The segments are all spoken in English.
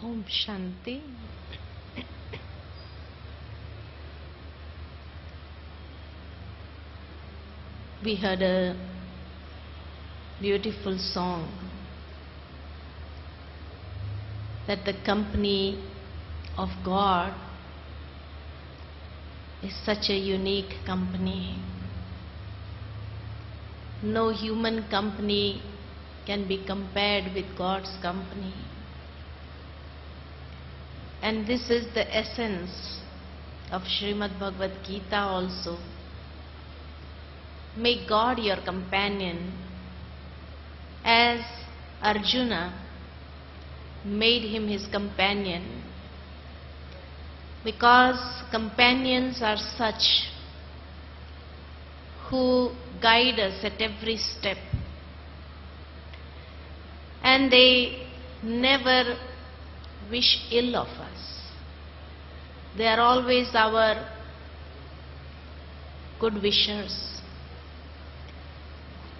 Om Shanti. We heard a beautiful song that the company of God is such a unique company. No human company can be compared with God's company. And this is the essence of Srimad Bhagavad Gita also. Make God your companion, as Arjuna made him his companion, because companions are such who guide us at every step, and they never wish ill of us. They are always our good wishers.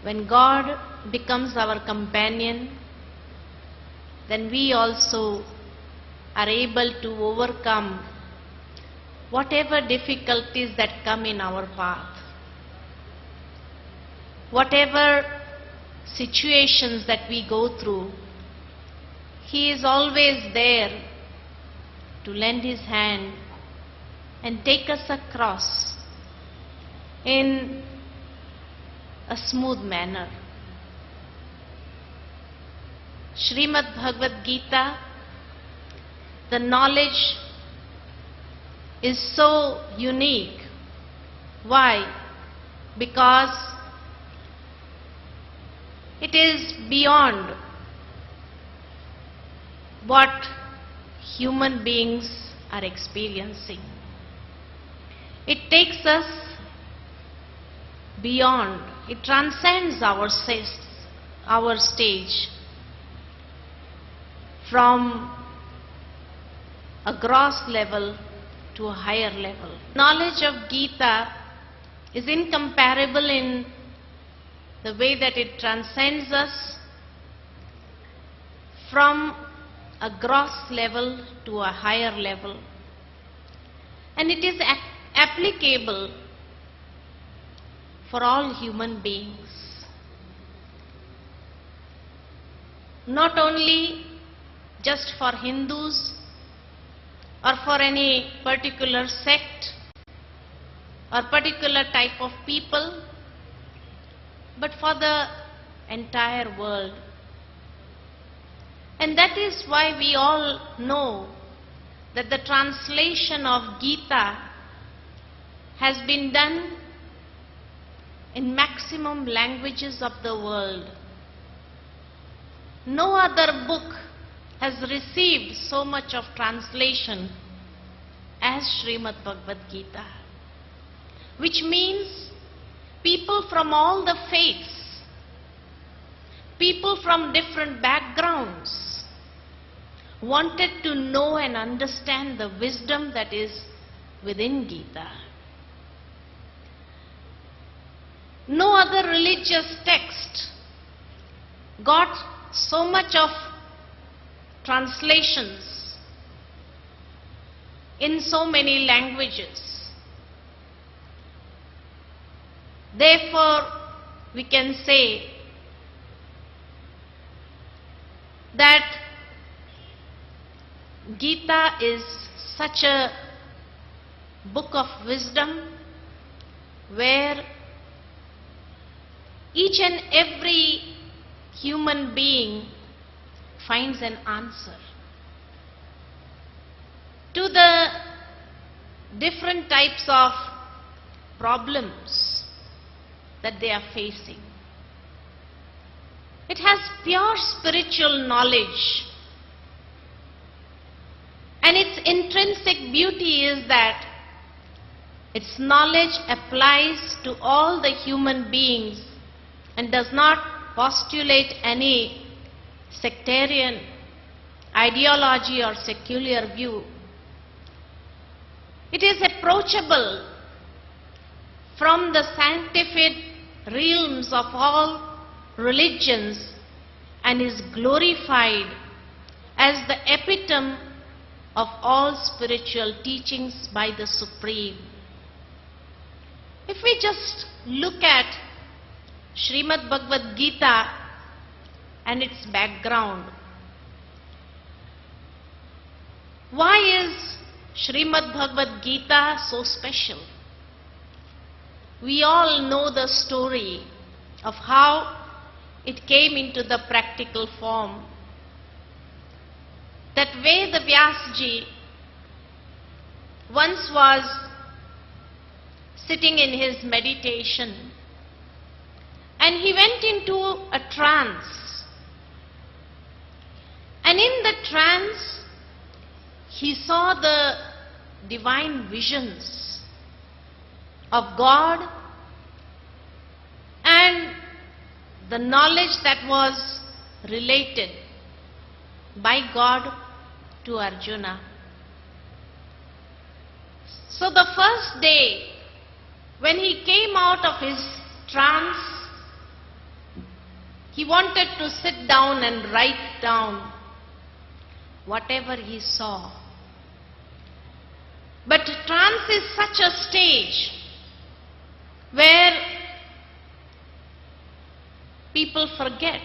When God becomes our companion, then we also are able to overcome whatever difficulties that come in our path, whatever situations that we go through. He is always there to lend His hand and take us across in a smooth manner. Srimad Bhagavad Gita, the knowledge is so unique. Why? Because it is beyond what human beings are experiencing. It takes us beyond, it transcends our stage from a gross level to a higher level. Knowledge of Gita is incomparable in the way that it transcends us from a gross level to a higher level. And it is applicable for all human beings. Not only just for Hindus or for any particular sect or particular type of people, but for the entire world. And that is why we all know that the translation of Gita has been done in maximum languages of the world. No other book has received so much of translation as Srimad Bhagavad Gita, which means people from all the faiths, people from different backgrounds, wanted to know and understand the wisdom that is within Gita. No other religious text got so much of translations in so many languages. Therefore, we can say that Gita is such a book of wisdom where each and every human being finds an answer to the different types of problems that they are facing. It has pure spiritual knowledge, and its intrinsic beauty is that its knowledge applies to all the human beings and does not postulate any sectarian ideology or secular view. It is approachable from the scientific realms of all religions and is glorified as the epitome wisdom of all spiritual teachings by the Supreme. If we just look at Srimad Bhagavad Gita and its background, why is Srimad Bhagavad Gita so special? We all know the story of how it came into the practical form. That Veda Vyasji once was sitting in his meditation and he went into a trance. And in the trance, he saw the divine visions of God and the knowledge that was related by God to Arjuna. So the first day, when he came out of his trance, he wanted to sit down and write down whatever he saw. But trance is such a stage where people forget.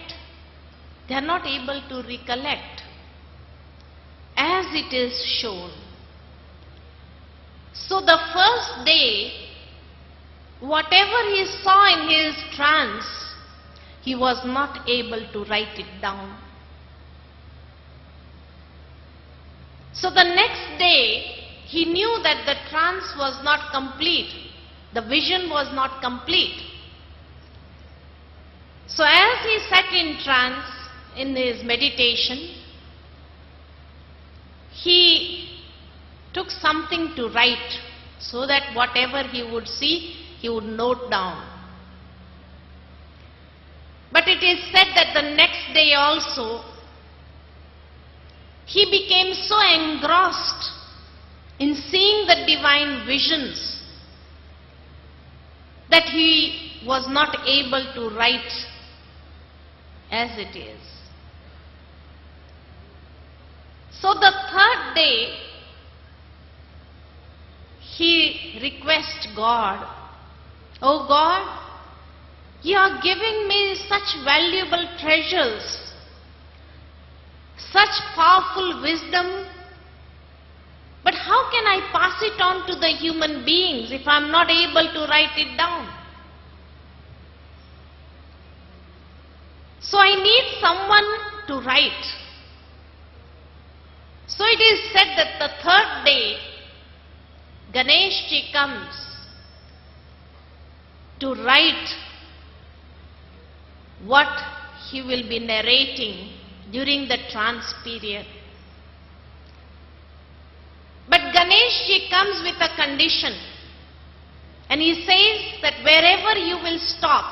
They are not able to recollect as it is shown. So the first day, whatever he saw in his trance, he was not able to write it down. So the next day, he knew that the trance was not complete. The vision was not complete. So as he sat in trance, in his meditation, he took something to write so that whatever he would see, he would note down. But it is said that the next day also, he became so engrossed in seeing the divine visions that he was not able to write as it is. So the third day, he requests God, "Oh God, you are giving me such valuable treasures, such powerful wisdom, but how can I pass it on to the human beings if I am not able to write it down? So I need someone to write." So it is said that the third day, Ganeshji comes to write what he will be narrating during the trance period. But Ganeshji comes with a condition, and he says that wherever you will stop,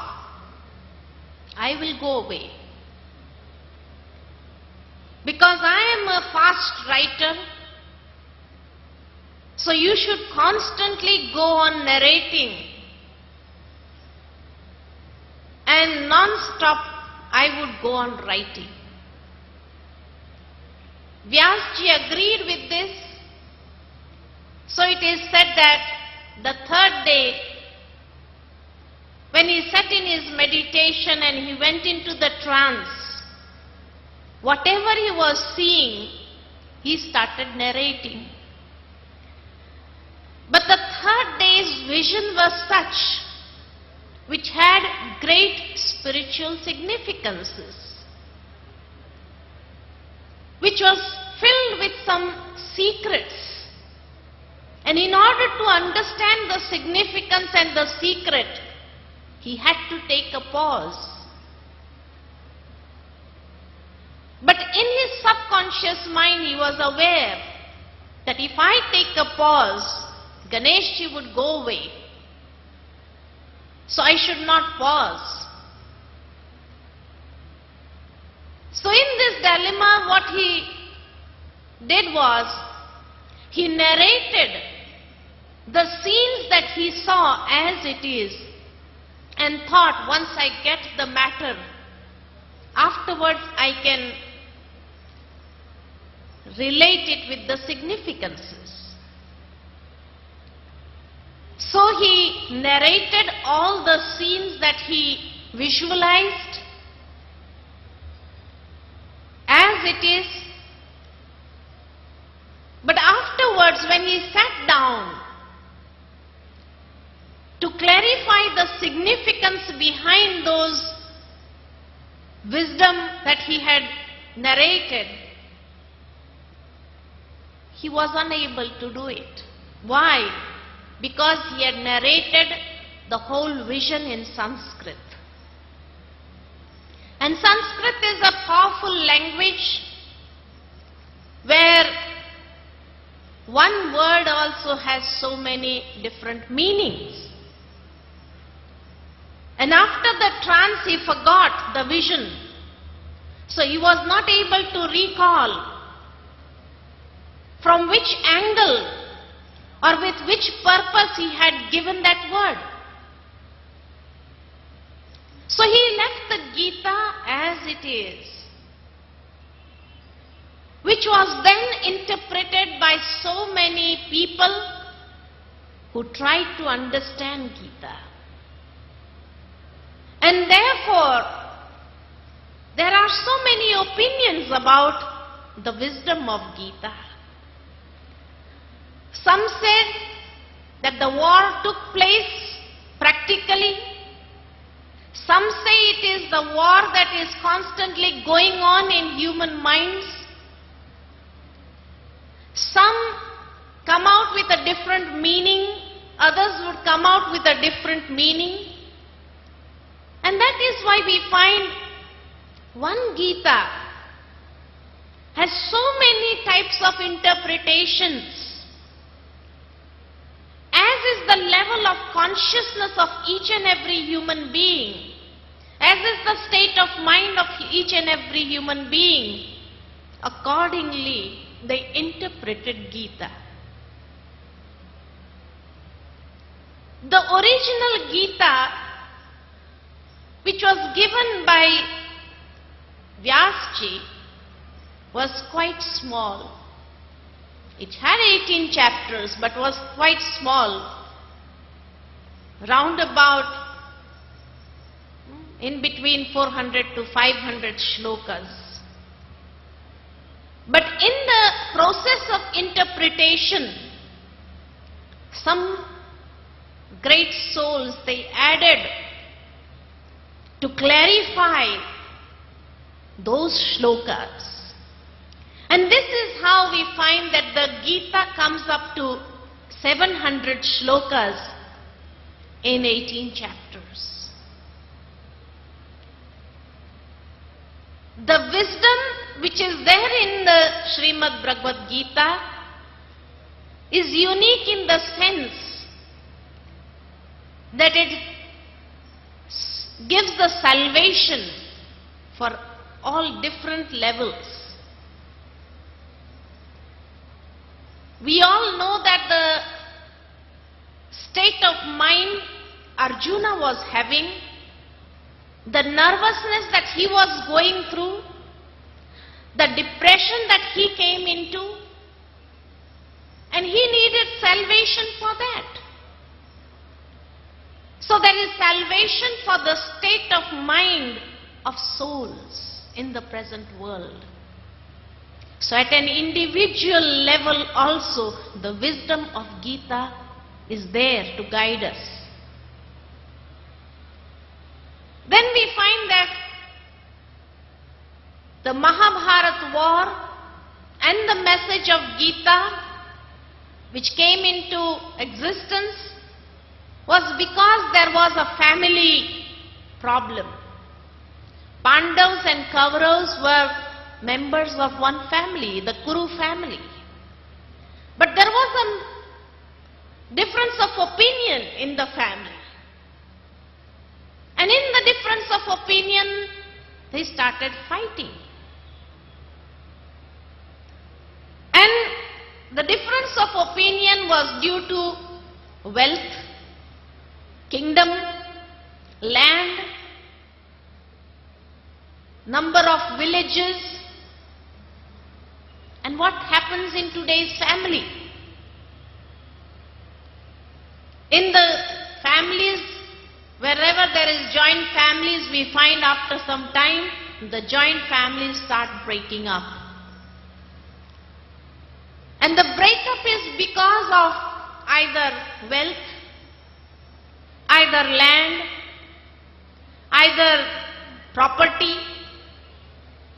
I will go away. Because I am a fast writer, so you should constantly go on narrating. And non-stop I would go on writing. Vyasji agreed with this. So it is said that the third day, when he sat in his meditation and he went into the trance, whatever he was seeing, he started narrating. But the third day's vision was such, which had great spiritual significances, which was filled with some secrets. And in order to understand the significance and the secret, he had to take a pause. But in his subconscious mind, he was aware that if I take a pause, Ganeshji would go away. So I should not pause. So in this dilemma, what he did was, he narrated the scenes that he saw as it is, and thought, once I get the matter, afterwards I can relate it with the significances. So he narrated all the scenes that he visualized as it is. But afterwards, when he sat down to clarify the significance behind those wisdom that he had narrated, he was unable to do it. Why? Because he had narrated the whole vision in Sanskrit. And Sanskrit is a powerful language where one word also has so many different meanings. And after the trance, he forgot the vision. So he was not able to recall from which angle or with which purpose he had given that word. So he left the Gita as it is, which was then interpreted by so many people who tried to understand Gita. And therefore, there are so many opinions about the wisdom of Gita. Some said that the war took place practically. Some say it is the war that is constantly going on in human minds. Some come out with a different meaning, others would come out with a different meaning. And that is why we find one Gita has so many types of interpretations. As is the level of consciousness of each and every human being, as is the state of mind of each and every human being, accordingly they interpreted Gita. The original Gita, which was given by Vyasji, was quite small. It had 18 chapters but was quite small, round about in between 400 to 500 shlokas. But in the process of interpretation, some great souls, they added to clarify those shlokas. And this is how we find that the Gita comes up to 700 shlokas in 18 chapters. The wisdom which is there in the Srimad Bhagavad Gita is unique in the sense that it gives the salvation for all different levels. We all know that the state of mind Arjuna was having, the nervousness that he was going through, the depression that he came into, and he needed salvation for that. So there is salvation for the state of mind of souls in the present world. So at an individual level also, the wisdom of Gita is there to guide us. Then we find that the Mahabharata war and the message of Gita, which came into existence, was because there was a family problem. Pandavas and Kauravas were members of one family, the Kuru family. But there was a difference of opinion in the family. And in the difference of opinion, they started fighting. And the difference of opinion was due to wealth, kingdom, land, number of villages, and And what happens in today's family? In the families, wherever there is joint families, we find after some time, the joint families start breaking up. And the breakup is because of either wealth, either land, either property.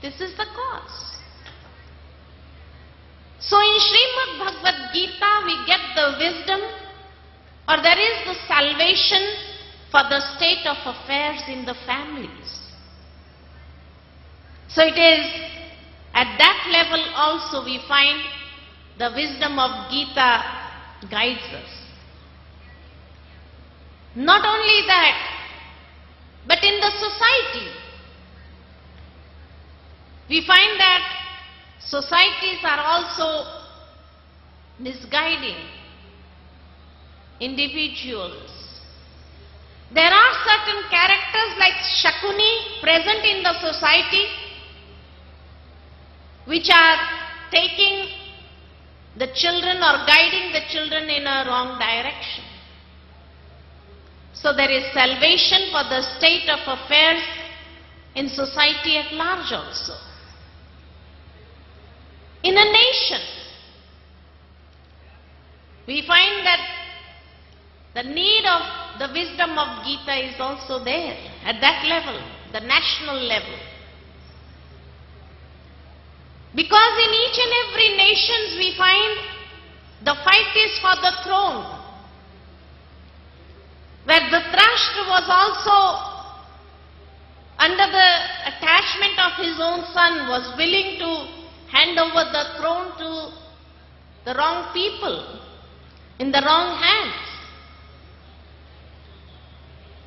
This is the cause. So in Srimad Bhagavad Gita, we get the wisdom, or there is the salvation for the state of affairs in the families. So it is at that level also we find the wisdom of Gita guides us. Not only that, but in the society, we find that societies are also misguiding individuals. There are certain characters like Shakuni present in the society which are taking the children or guiding the children in a wrong direction. So there is salvation for the state of affairs in society at large also. In a nation, we find that the need of the wisdom of Gita is also there at that level, the national level. Because in each and every nation we find the fight is for the throne. Where Dhritarashtra was also under the attachment of his own son, was willing to hand over the throne to the wrong people, in the wrong hands,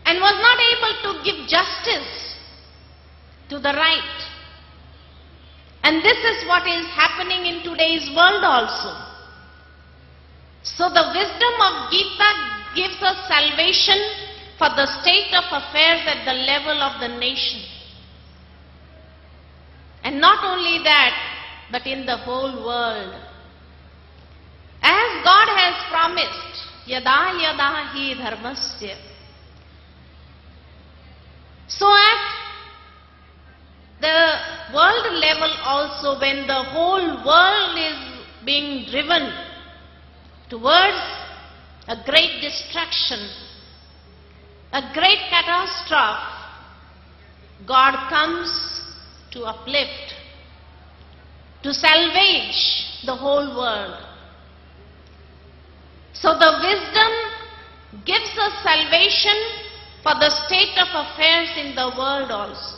and was not able to give justice to the right. And this is what is happening in today's world also. So the wisdom of Gita gives us salvation for the state of affairs at the level of the nation. And not only that, but in the whole world. As God has promised, yada yada hi dharmasya. So at the world level also, when the whole world is being driven towards a great destruction, a great catastrophe, God comes to uplift, to salvage the whole world. So the wisdom gives us salvation for the state of affairs in the world also.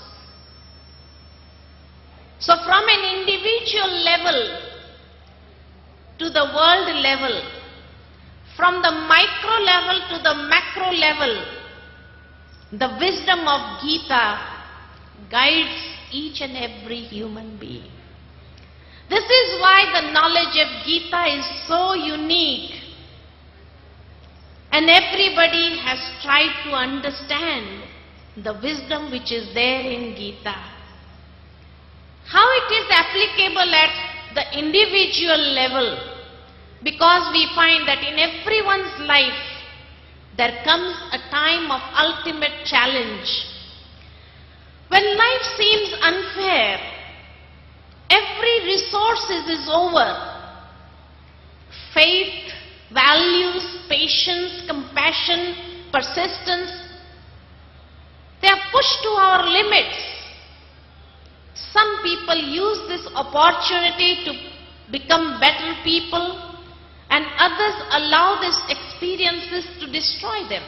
So from an individual level to the world level, from the micro level to the macro level, the wisdom of Gita guides each and every human being. This is why the knowledge of Gita is so unique, and everybody has tried to understand the wisdom which is there in Gita. How it is applicable at the individual level, because we find that in everyone's life there comes a time of ultimate challenge. When life seems unfair, every resource is over. Faith, values, patience, compassion, persistence, they are pushed to our limits. Some people use this opportunity to become better people, and others allow these experiences to destroy them.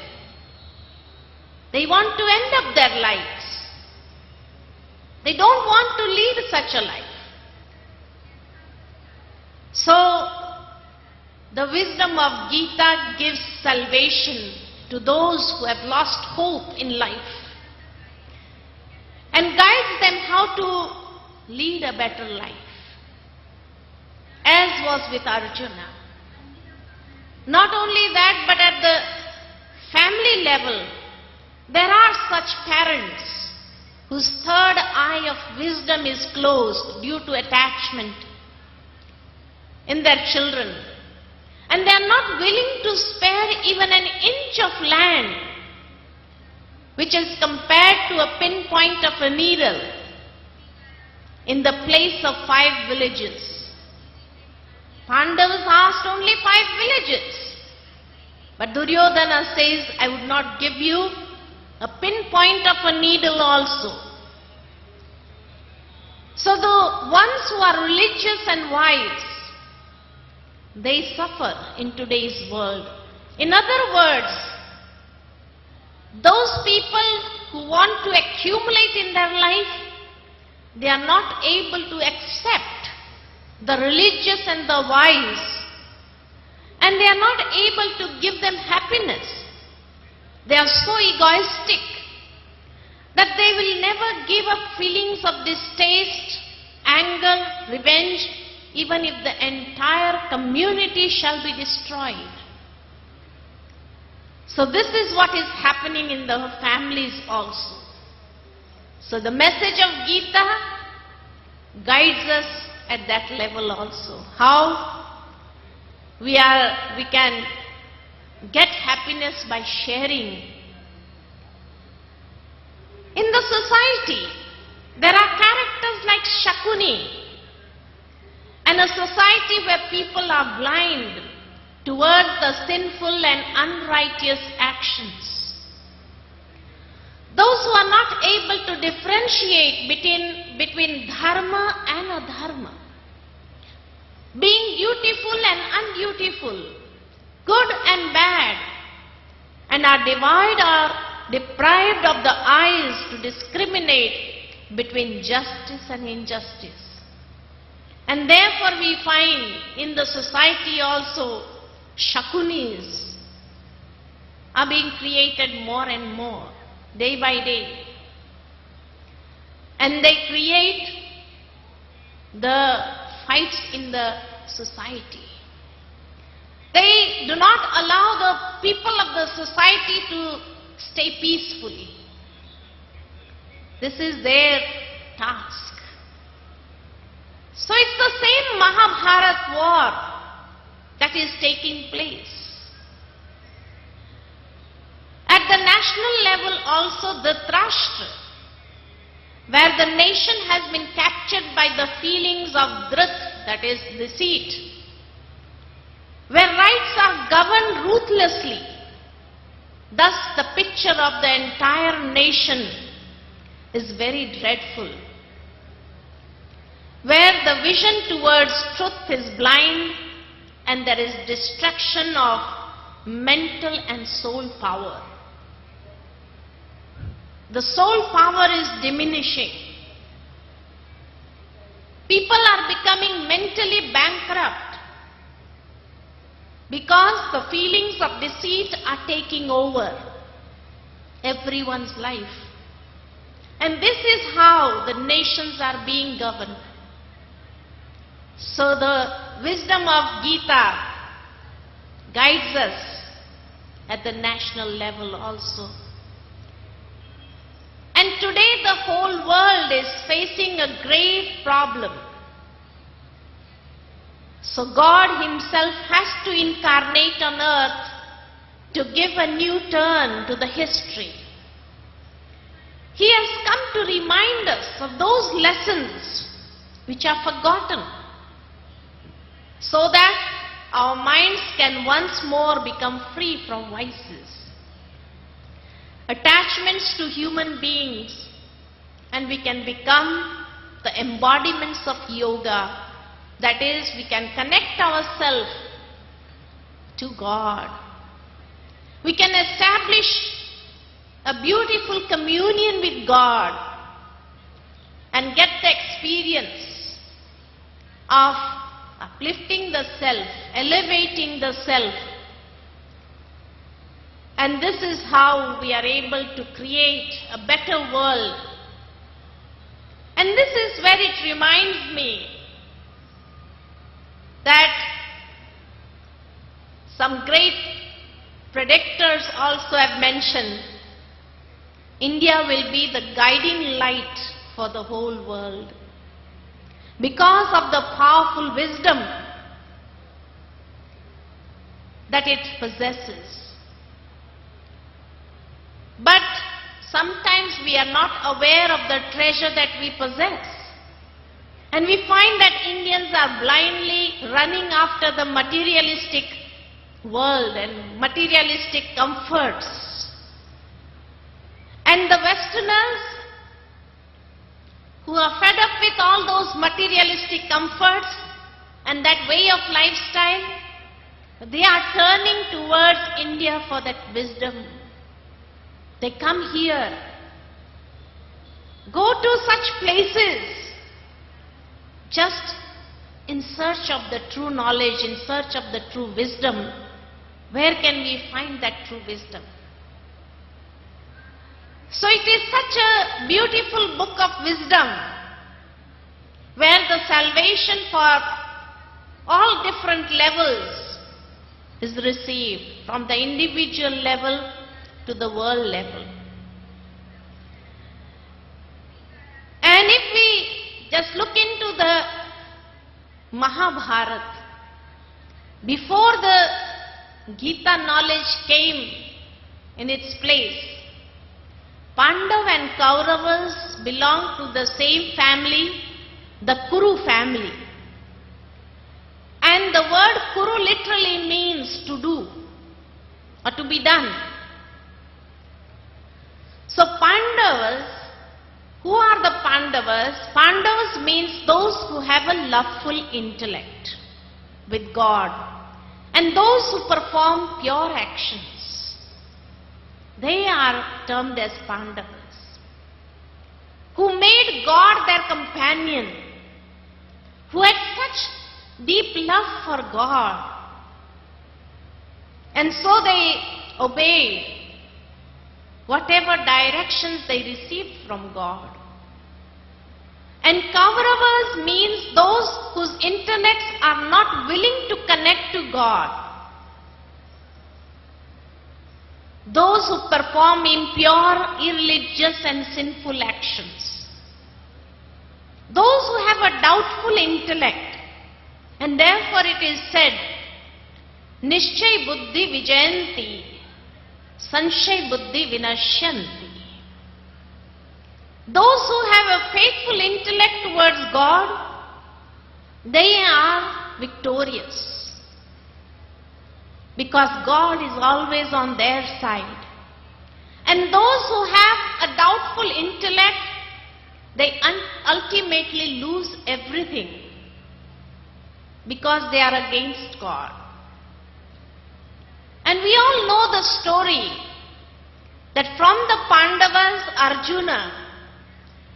They want to end up their lives. They don't want to lead such a life. So, the wisdom of Gita gives salvation to those who have lost hope in life, and guides them how to lead a better life, as was with Arjuna. Not only that, but at the family level, there are such parents whose third eye of wisdom is closed due to attachment. in their children. And they are not willing to spare even an inch of land, which is compared to a pinpoint of a needle, in the place of 5 villages. Pandavas asked only 5 villages. But Duryodhana says, I would not give you a pinpoint of a needle also. So the ones who are religious and wise, they suffer in today's world. In other words, those people who want to accumulate in their life, they are not able to accept the religious and the wise, and they are not able to give them happiness. They are so egoistic that they will never give up feelings of distaste, anger, revenge, even if the entire community shall be destroyed. So this is what is happening in the families also. So the message of Gita guides us at that level also. How we can get happiness by sharing. In the society, there are characters like Shakuni, and a society where people are blind towards the sinful and unrighteous actions. Those who are not able to differentiate between dharma and adharma, being beautiful and unbeautiful, good and bad, and are deprived of the eyes to discriminate between justice and injustice. And therefore we find in the society also Shakunis are being created more and more, day by day. And they create the fights in the society. They do not allow the people of the society to stay peacefully. This is their task. So it's the same Mahabharat war that is taking place. At the national level also, Dhritarashtra, where the nation has been captured by the feelings of Dhrit, that is deceit, where rights are governed ruthlessly. Thus the picture of the entire nation is very dreadful, where the vision towards truth is blind and there is destruction of mental and soul power. The soul power is diminishing. People are becoming mentally bankrupt because the feelings of deceit are taking over everyone's life. And this is how the nations are being governed. So the wisdom of Gita guides us at the national level also. And today the whole world is facing a grave problem. So God Himself has to incarnate on earth to give a new turn to the history. He has come to remind us of those lessons which are forgotten, so that our minds can once more become free from vices, attachments to human beings, and we can become the embodiments of yoga. That is, we can connect ourselves to God. We can establish a beautiful communion with God and get the experience of uplifting the self, elevating the self. And this is how we are able to create a better world. And this is where it reminds me that some great predictors also have mentioned India will be the guiding light for the whole world because of the powerful wisdom that it possesses. But sometimes we are not aware of the treasure that we possess. And we find that Indians are blindly running after the materialistic world and materialistic comforts. And the Westerners, who are fed up with all those materialistic comforts and that way of lifestyle, they are turning towards India for that wisdom. They come here, go to such places, just in search of the true knowledge, in search of the true wisdom. Where can we find that true wisdom? So it is such a beautiful book of wisdom, where the salvation for all different levels is received, from the individual level to the world level. And if we just look into the Mahabharata, before the Gita knowledge came in its place, Pandav and Kauravas belonged to the same family, the Kuru family. And the word Kuru literally means to do or to be done. So Pandavas, who are the Pandavas? Pandavas means those who have a loveful intellect with God and those who perform pure actions. They are termed as Pandavas, who made God their companion, who had such deep love for God. And so they obeyed whatever directions they received from God. And Kauravas means those whose intellects are not willing to connect to God. Those who perform impure, irreligious and sinful actions. Those who have a doubtful intellect. And therefore it is said, Nishchay buddhi vijayanti, Sanshay buddhi vinashyanti. Those who have a faithful intellect towards God, they are victorious. Because God is always on their side. And those who have a doubtful intellect, they ultimately lose everything. Because they are against God. And we all know the story that from the Pandavas, Arjuna,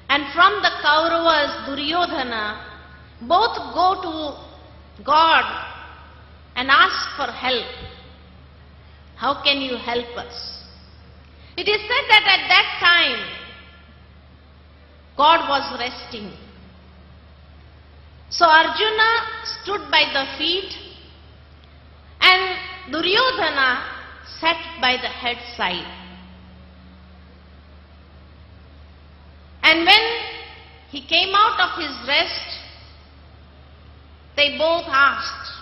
and from the Kauravas, Duryodhana, both go to God and ask for help. How can you help us? It is said that at that time, God was resting. So Arjuna stood by the feet and Duryodhana sat by the head side. And when he came out of his rest, they both asked.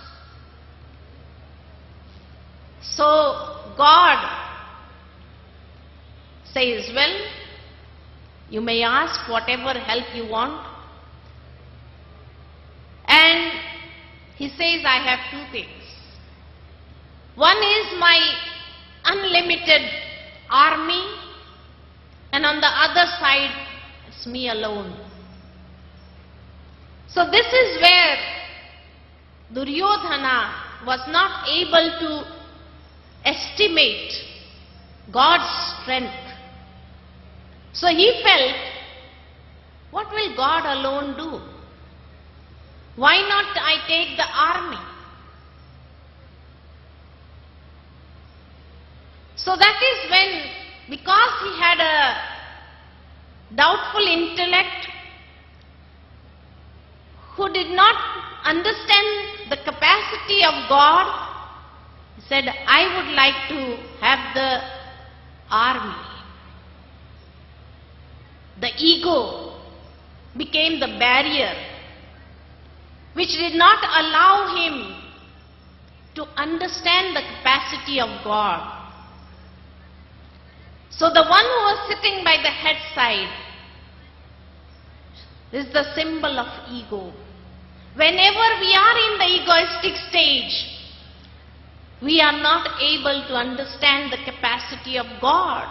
So God says, well, you may ask whatever help you want. And he says, I have two things. One is my unlimited army, and on the other side, it's me alone. So this is where Duryodhana was not able to estimate God's strength. So he felt, what will God alone do? Why not I take the army? So that is when, because he had a doubtful intellect, who did not understand the capacity of God, he said, I would like to have the army. The ego became the barrier which did not allow him to understand the capacity of God. So the one who was sitting by the head side is the symbol of ego. Whenever we are in the egoistic stage, we are not able to understand the capacity of God.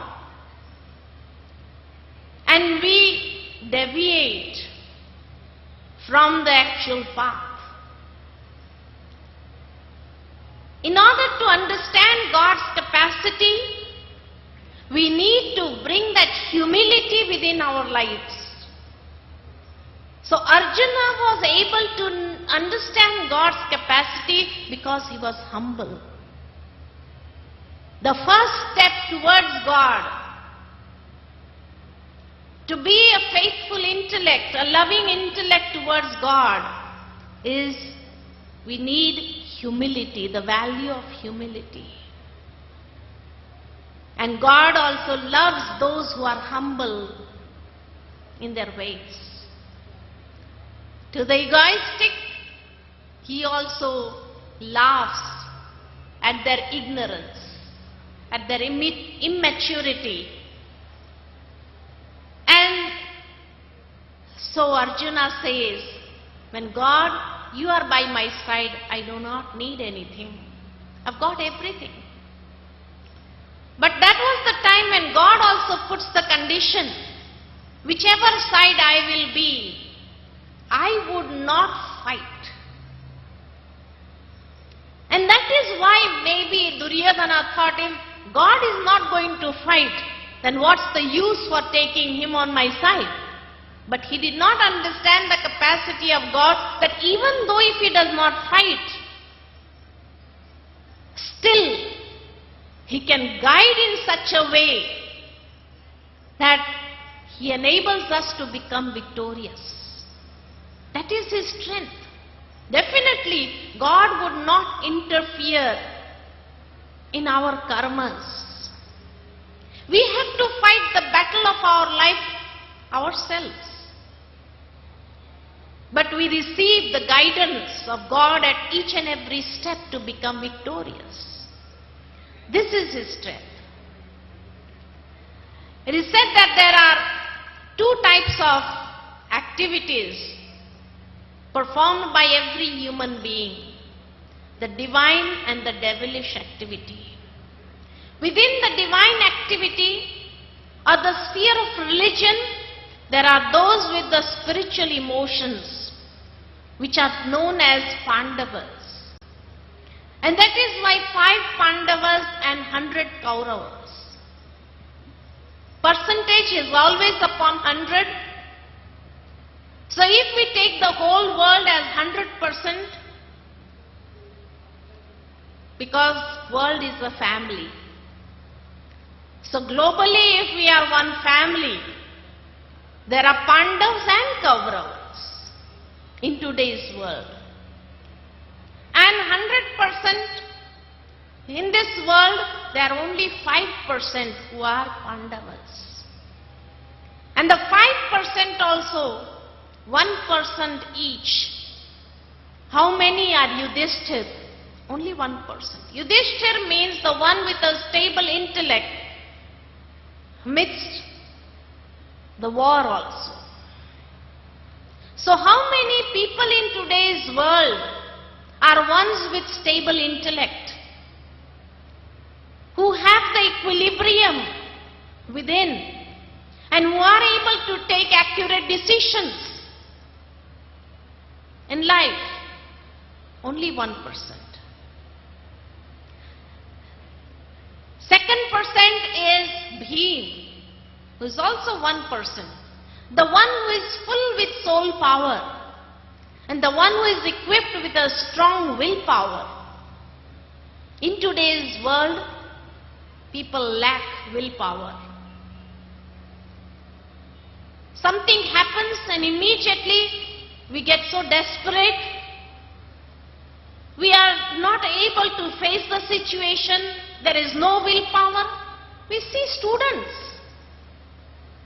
And we deviate from the actual path. In order to understand God's capacity, we need to bring that humility within our lives. So Arjuna was able to understand God's capacity because he was humble. The first step towards God, to be a faithful intellect, a loving intellect towards God, is we need humility, the value of humility. And God also loves those who are humble in their ways. To the egoistic, he also laughs at their ignorance, at their immaturity. And so Arjuna says, when God, you are by my side, I do not need anything. I've got everything. But that was the time when God also puts the condition, whichever side I will be, I would not fight. And that is why maybe Duryodhana thought, if God is not going to fight, then what's the use for taking him on my side? But he did not understand the capacity of God, that even though if he does not fight, still he can guide in such a way that he enables us to become victorious. That is his strength. Definitely, God would not interfere in our karmas. We have to fight the battle of our life ourselves. But we receive the guidance of God at each and every step to become victorious. This is his strength. It is said that there are two types of activities performed by every human being, the divine and the devilish activity. Within the divine activity or the sphere of religion, there are those with the spiritual emotions, which are known as Pandavas. And that is why 5 Pandavas and 100 Kauravas. Percentage is always upon 100. So if we take the whole world as 100%, because world is a family. So globally, if we are one family, there are Pandavas and Kauravas in today's world. And 100% in this world, there are only 5% who are Pandavas. And the 5% also, 1% each. How many are Yudhishthir? Only 1%. Yudhishthir means the one with a stable intellect amidst the war also. So how many people in today's world are ones with stable intellect, who have the equilibrium within and who are able to take accurate decisions in life? Only 1%. 2% is Bhim, who is also 1%. The one who is full with soul power and the one who is equipped with a strong willpower. In today's world, people lack willpower. Something happens and immediately we get so desperate. We are not able to face the situation. There is no willpower. We see students,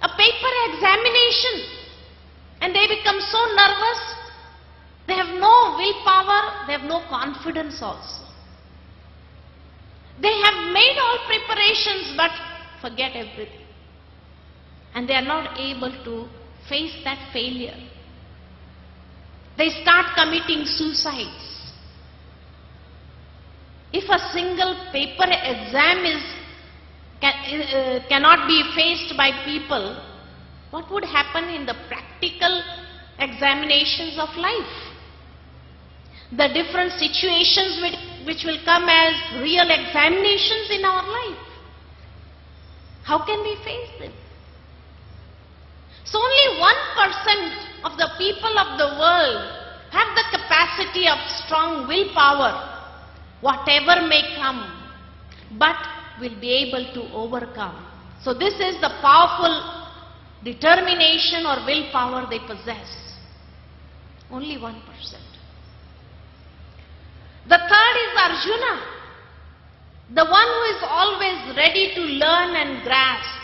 a paper examination, and they become so nervous. They have no willpower, they have no confidence also. They have made all preparations but forget everything. And they are not able to face that failure. They start committing suicides. If a single paper exam cannot be faced by people, what would happen in the practical examinations of life? The different situations which will come as real examinations in our life. How can we face them? So only 1% of the people of the world have the capacity of strong willpower, whatever may come, but will be able to overcome. So this is the powerful determination or willpower they possess. Only 1%. The third is Arjuna, the one who is always ready to learn and grasp.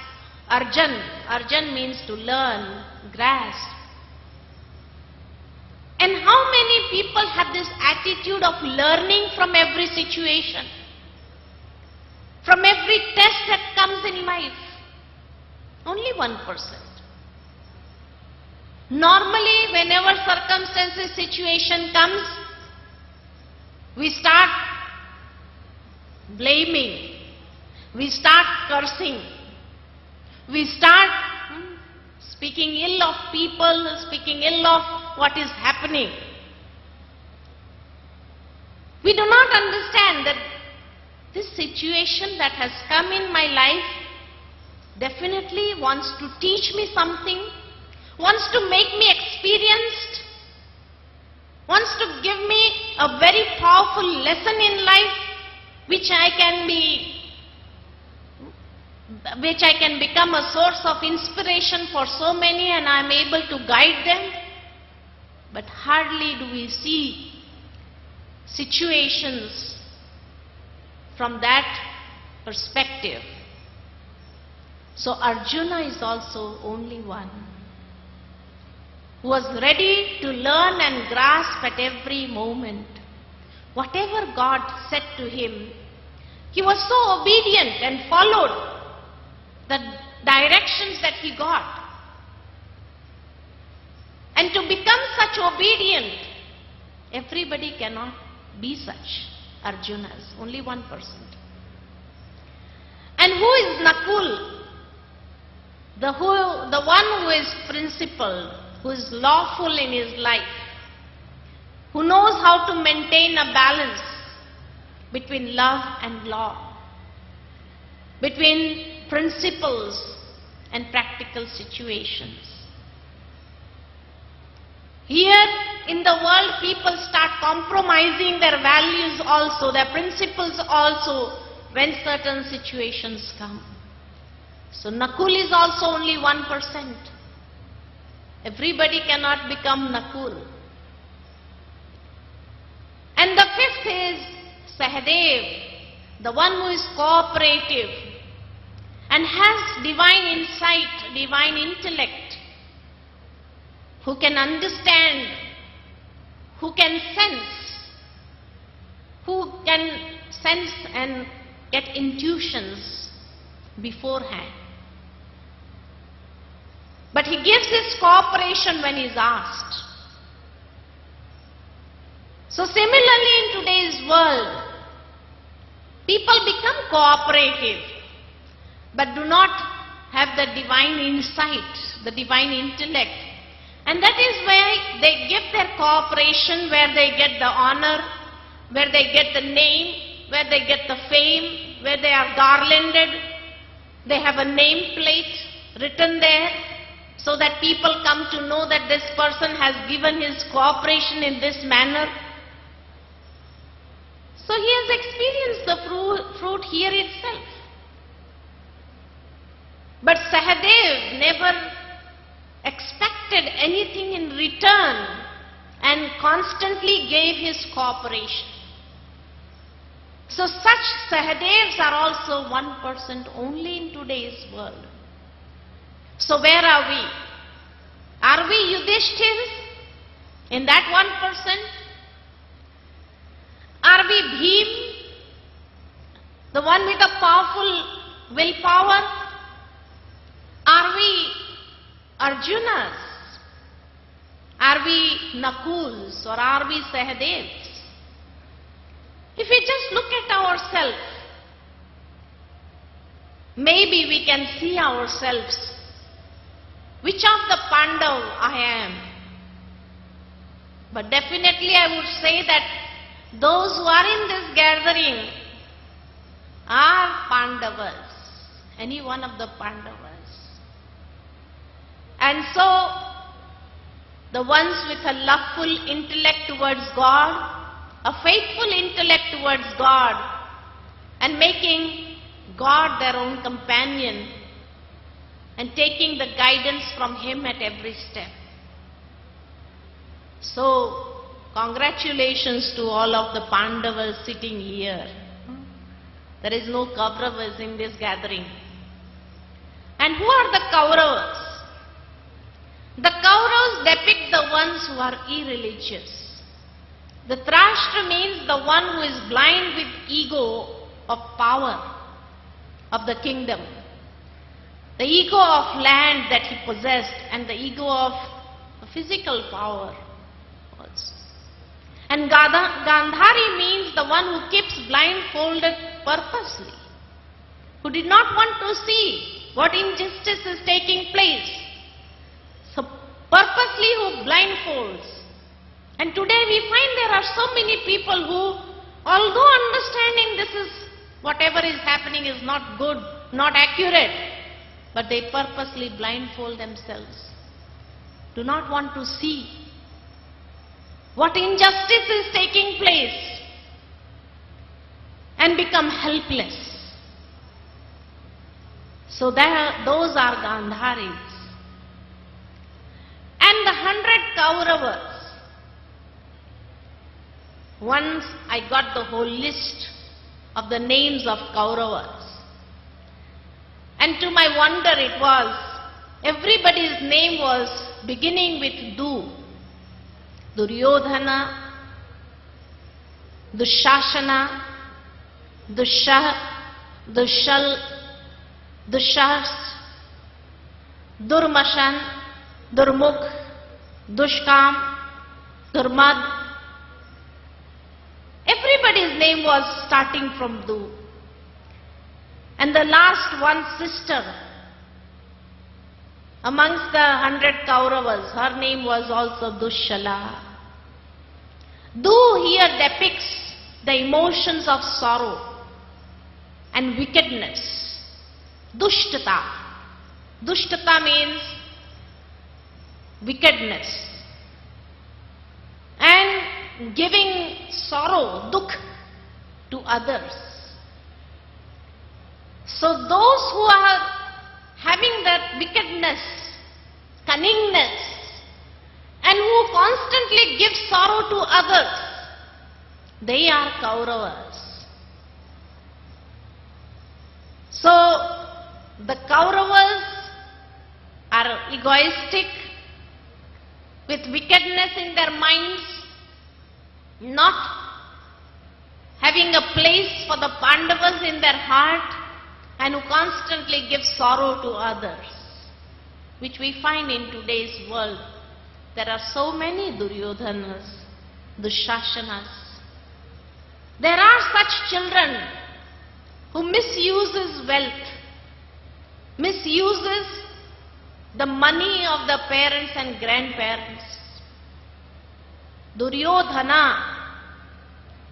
Arjan means to learn, grasp. And how many people have this attitude of learning from every situation, from every test that comes in life? Only 1%. Normally, whenever circumstances, situation comes, we start blaming, we start cursing, we start speaking ill of people, speaking ill of what is happening. We do not understand that this situation that has come in my life definitely wants to teach me something, wants to make me experienced, wants to give me a very powerful lesson in life which I can become a source of inspiration for so many, and I am able to guide them. But hardly do we see situations from that perspective. So Arjuna is also only one who was ready to learn and grasp at every moment. Whatever God said to him, he was so obedient and followed the directions that he got. And to become such obedient, everybody cannot be such Arjunas, only 1%. And who is Nakul? The one who is principled, who is lawful in his life, who knows how to maintain a balance between love and law, between principles and practical situations. Here in the world, people start compromising their values also, their principles also, when certain situations come. So Nakul is also only 1%. Everybody cannot become Nakul. And the fifth is Sahadev, the one who is cooperative and has divine insight, divine intellect, who can understand, who can sense and get intuitions beforehand. But he gives his cooperation when he is asked. So similarly in today's world, people become cooperative but do not have the divine insight, the divine intellect. And that is why they give their cooperation, where they get the honor, where they get the name, where they get the fame, where they are garlanded. They have a nameplate written there so that people come to know that this person has given his cooperation in this manner. So he has experienced the fruit here itself. But Sahadev never expected anything in return and constantly gave his cooperation. So such Sahadevs are also 1% only in today's world. So where are we? Are we Yudhishthir in that 1%? Are we Bhim, The one with a powerful willpower? Are we Arjunas? Are we Nakuls or are we Sahadevs? If we just look at ourselves, maybe we can see ourselves. Which of the Pandav I am? But definitely I would say that those who are in this gathering are Pandavas, any one of the Pandavas. And so, the ones with a loveful intellect towards God, a faithful intellect towards God, and making God their own companion, and taking the guidance from Him at every step. So, congratulations to all of the Pandavas sitting here. There is no Kauravas in this gathering. And who are the Kauravas? The Kauravas depict the ones who are irreligious. The Dhritarashtra means the one who is blind with ego of power of the kingdom. The ego of land that he possessed and the ego of physical power also. And Gandhari means the one who keeps blindfolded purposely, who did not want to see what injustice is taking place. So purposely who blindfolds. And today we find there are so many people who, although understanding this is, whatever is happening is not good, not accurate, but they purposely blindfold themselves. Do not want to see what injustice is taking place and become helpless. So those are Gandharis. And the 100 Kauravas. Once I got the whole list of the names of Kauravas. And to my wonder it was, everybody's name was beginning with Du. Duryodhana, Dushashana, Dushal, Dushas, Durmashan, Durmukh, Dushkam, Durmad. Everybody's name was starting from Du. And the last one sister amongst the 100 Kauravas, her name was also Dushala. Du here depicts the emotions of sorrow and wickedness. Dushtata. Dushtata means wickedness. And giving sorrow, dukh, to others. So those who are having that wickedness, cunningness, and who constantly give sorrow to others, they are Kauravas. So the Kauravas are egoistic, with wickedness in their minds, not having a place for the Pandavas in their heart, and who constantly give sorrow to others, which we find in today's world. There are so many Duryodhanas, Dushashanas. There are such children who misuses wealth, misuses the money of the parents and grandparents. Duryodhana,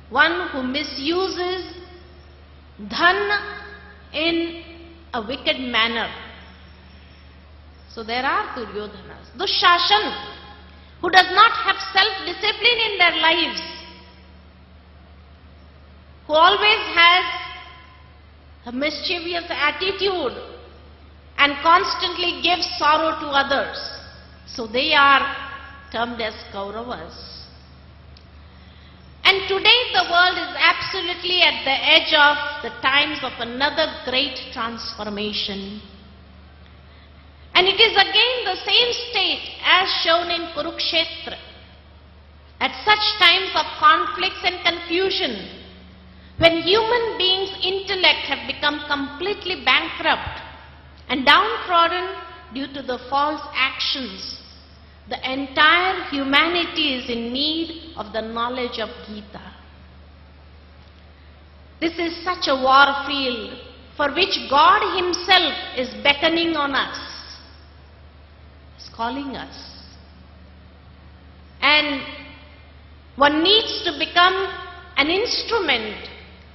one who misuses dhan in a wicked manner. So there are Duryodhanas. Dushashan, who does not have self-discipline in their lives, who always has a mischievous attitude and constantly gives sorrow to others. So they are termed as Kauravas. And today the world is absolutely at the edge of the times of another great transformation. And it is again the same state as shown in Kurukshetra. At such times of conflicts and confusion, When human beings' intellect have become completely bankrupt and downtrodden due to the false actions, the entire humanity is in need of the knowledge of Gita. This is such a war field for which God Himself is beckoning on us, is calling us. And one needs to become an instrument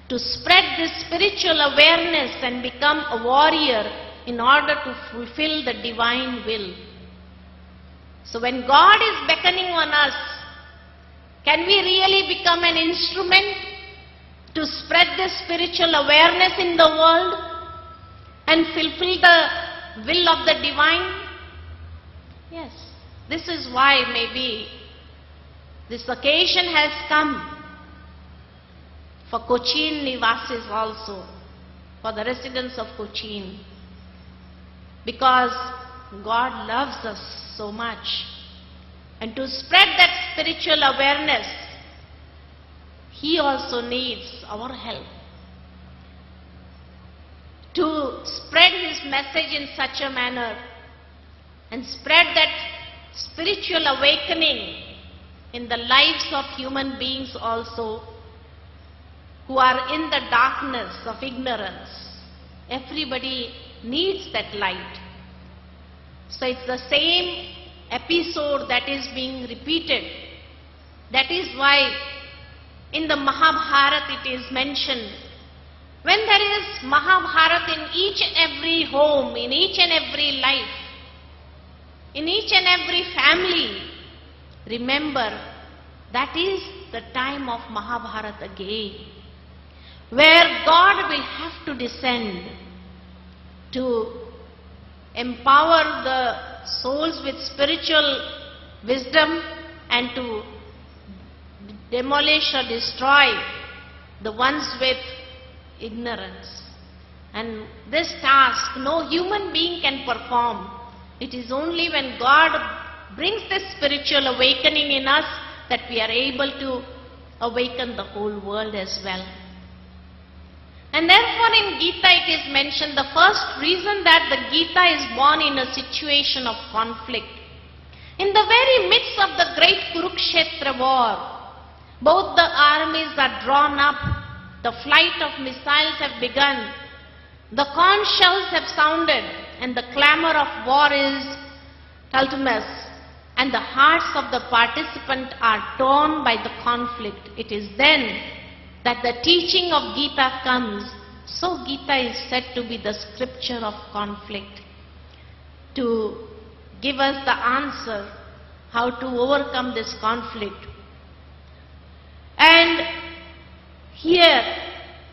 to spread this spiritual awareness and become a warrior in order to fulfill the divine will. So when God is beckoning on us, can we really become an instrument to spread this spiritual awareness in the world and fulfill the will of the divine? Yes, this is why maybe this occasion has come for Cochin Nivasis also, for the residents of Cochin, because God loves us so much. And to spread that spiritual awareness, He also needs our help. To spread His message in such a manner and spread that spiritual awakening in the lives of human beings also who are in the darkness of ignorance. Everybody needs that light. So it's the same episode that is being repeated. That is why in the Mahabharata it is mentioned, when there is Mahabharata in each and every home, in each and every life, in each and every family, remember that is the time of Mahabharata again, where God will have to descend to empower the souls with spiritual wisdom and to demolish or destroy the ones with ignorance. And this task no human being can perform. It is only when God brings this spiritual awakening in us that we are able to awaken the whole world as well. And therefore in Gita it is mentioned the first reason that the Gita is born in a situation of conflict. In the very midst of the great Kurukshetra war, both the armies are drawn up, the flight of missiles have begun, the conch shells have sounded, and the clamor of war is tumultuous, and the hearts of the participants are torn by the conflict. It is then that the teaching of Gita comes. So Gita is said to be the scripture of conflict, to give us the answer how to overcome this conflict. And here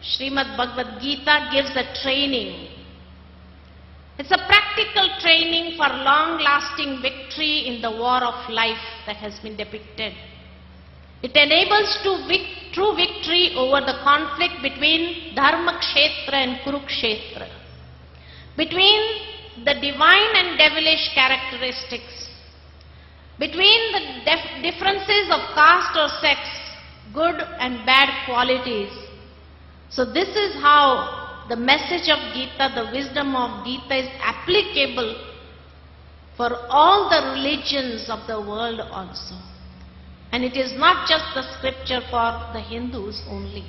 Srimad Bhagavad Gita gives a training. It's a practical training for long-lasting victory in the war of life that has been depicted. It enables true victory over the conflict between Dharmakshetra and Kurukshetra, between the divine and devilish characteristics, between the differences of caste or sex, good and bad qualities. So this is how the message of Gita, the wisdom of Gita is applicable for all the religions of the world also. And it is not just the scripture for the Hindus only,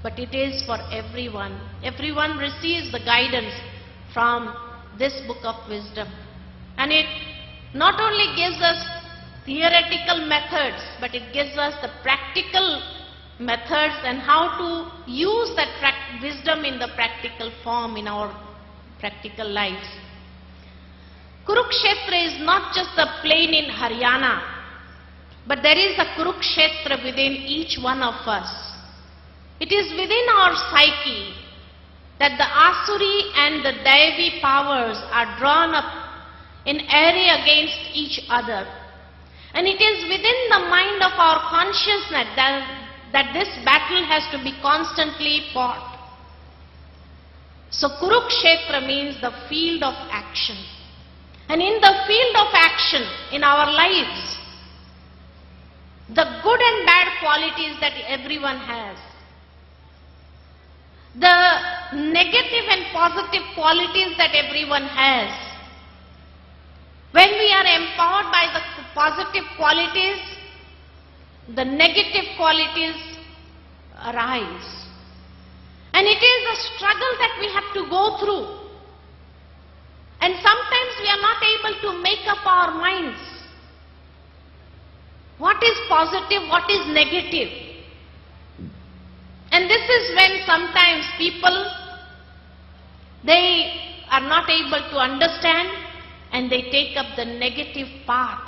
but it is for everyone. Everyone receives the guidance from this book of wisdom. And it not only gives us theoretical methods, but it gives us the practical methods and how to use that wisdom in the practical form in our practical lives. Kurukshetra is not just a plain in Haryana, but there is a Kurukshetra within each one of us. It is within our psyche that the Asuri and the Devi powers are drawn up in array against each other. And it is within the mind of our consciousness that this battle has to be constantly fought. So Kurukshetra means the field of action. And in the field of action in our lives, the good and bad qualities that everyone has, negative and positive qualities that everyone has. When we are empowered by the positive qualities, the negative qualities arise. And it is a struggle that we have to go through. And sometimes we are not able to make up our minds. What is positive, what is negative? And this is when sometimes people, they are not able to understand and they take up the negative path.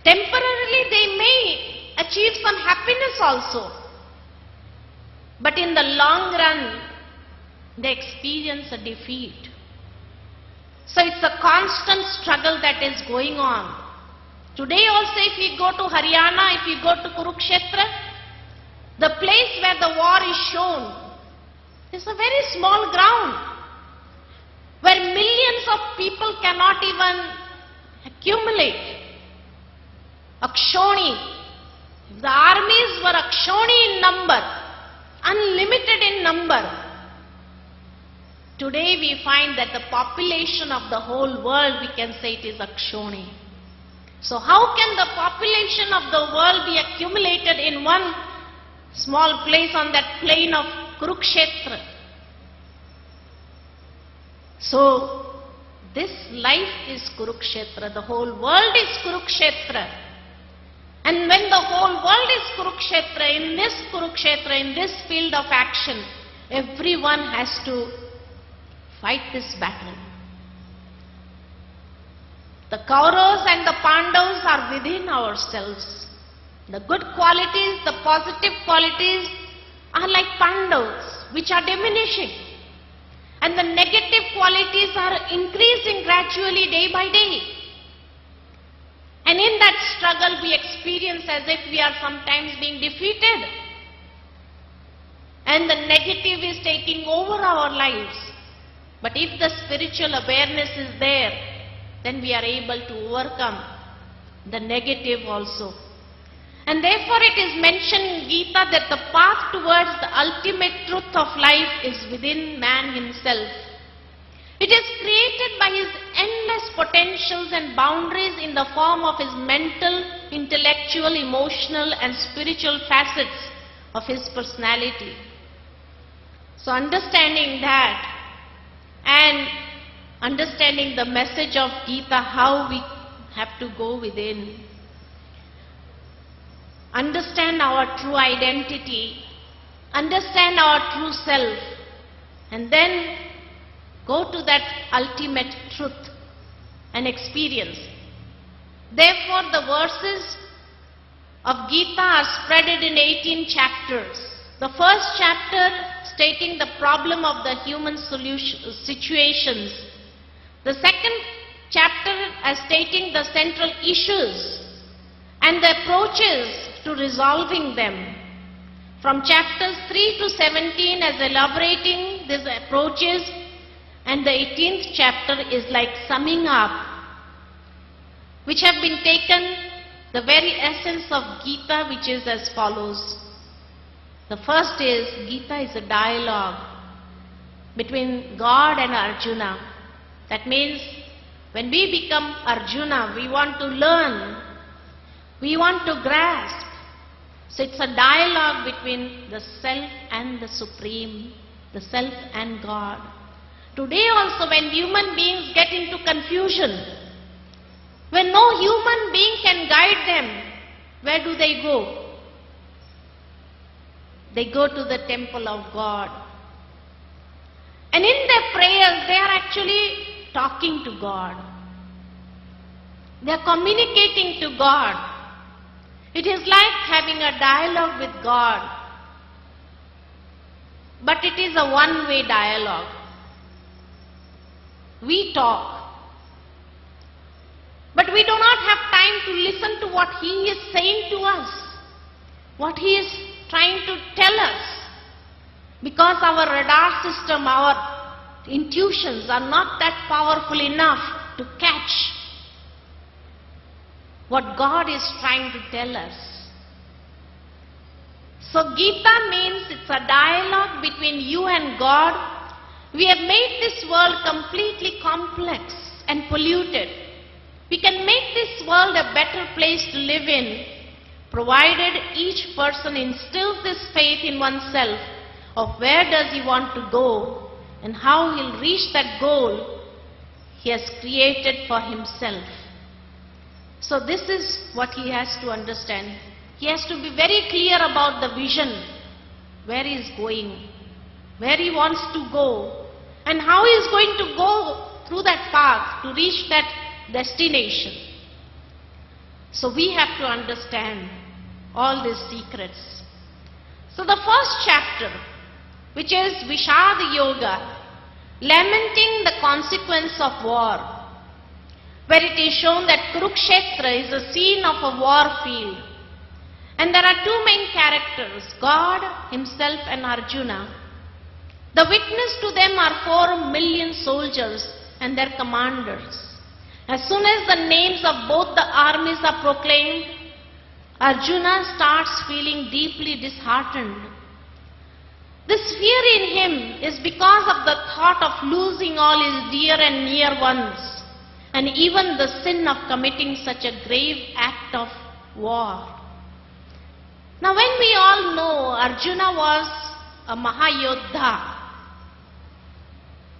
Temporarily they may achieve some happiness also. But in the long run, they experience a defeat. So it's a constant struggle that is going on. Today also if you go to Haryana, if you go to Kurukshetra, the place where the war is shown is a very small ground where millions of people cannot even accumulate. Akshoni. If the armies were Akshoni in number, unlimited in number, today we find that the population of the whole world, we can say it is Akshoni. So how can the population of the world be accumulated in one small place on that plain of Kurukshetra? So this life is Kurukshetra, the whole world is Kurukshetra. And when the whole world is Kurukshetra, in this field of action, everyone has to fight this battle. The Kauravas and the Pandavas are within ourselves. The good qualities, the positive qualities are like Pandavas, which are diminishing. And the negative qualities are increasing gradually day by day. And in that struggle we experience as if we are sometimes being defeated. And the negative is taking over our lives. But if the spiritual awareness is there, then we are able to overcome the negative also. And therefore it is mentioned in Gita that the path towards the ultimate truth of life is within man himself. It is created by his endless potentials and boundaries in the form of his mental, intellectual, emotional and spiritual facets of his personality. So understanding that and understanding the message of Gita, how we have to go within. Understand our true identity, understand our true self, and then go to that ultimate truth and experience. Therefore, the verses of Gita are spreaded in 18 chapters. The first chapter stating the problem of the human situations. The second chapter as stating the central issues and the approaches to resolving them. From chapters 3 to 17 as elaborating these approaches, and the 18th chapter is like summing up, which have been taken the very essence of Gita, which is as follows. The first is, Gita is a dialogue between God and Arjuna. That means when we become Arjuna, we want to learn, we want to grasp. So it's a dialogue between the self and the Supreme, the self and God. Today also when human beings get into confusion, when no human being can guide them, where do they go? They go to the temple of God. And in their prayers, they are actually talking to God. They are communicating to God. It is like having a dialogue with God. But it is a one-way dialogue. We talk. But we do not have time to listen to what He is saying to us, what He is trying to tell us, because our radar system, our intuitions are not that powerful enough to catch what God is trying to tell us. So Gita means it's a dialogue between you and God. We have made this world completely complex and polluted. We can make this world a better place to live in, provided each person instills this faith in oneself of where does he want to go and how he'll reach that goal he has created for himself. So this is what he has to understand. He has to be very clear about the vision, where he is going, where he wants to go, and how he is going to go through that path to reach that destination. So we have to understand all these secrets. So the first chapter, which is Vishad Yoga, lamenting the consequence of war, where it is shown that Kurukshetra is a scene of a war field. And there are two main characters, God himself and Arjuna. The witness to them are 4 million soldiers and their commanders. As soon as the names of both the armies are proclaimed, Arjuna starts feeling deeply disheartened. This fear in him is because of the thought of losing all his dear and near ones, and even the sin of committing such a grave act of war. Now when we all know Arjuna was a Mahayodha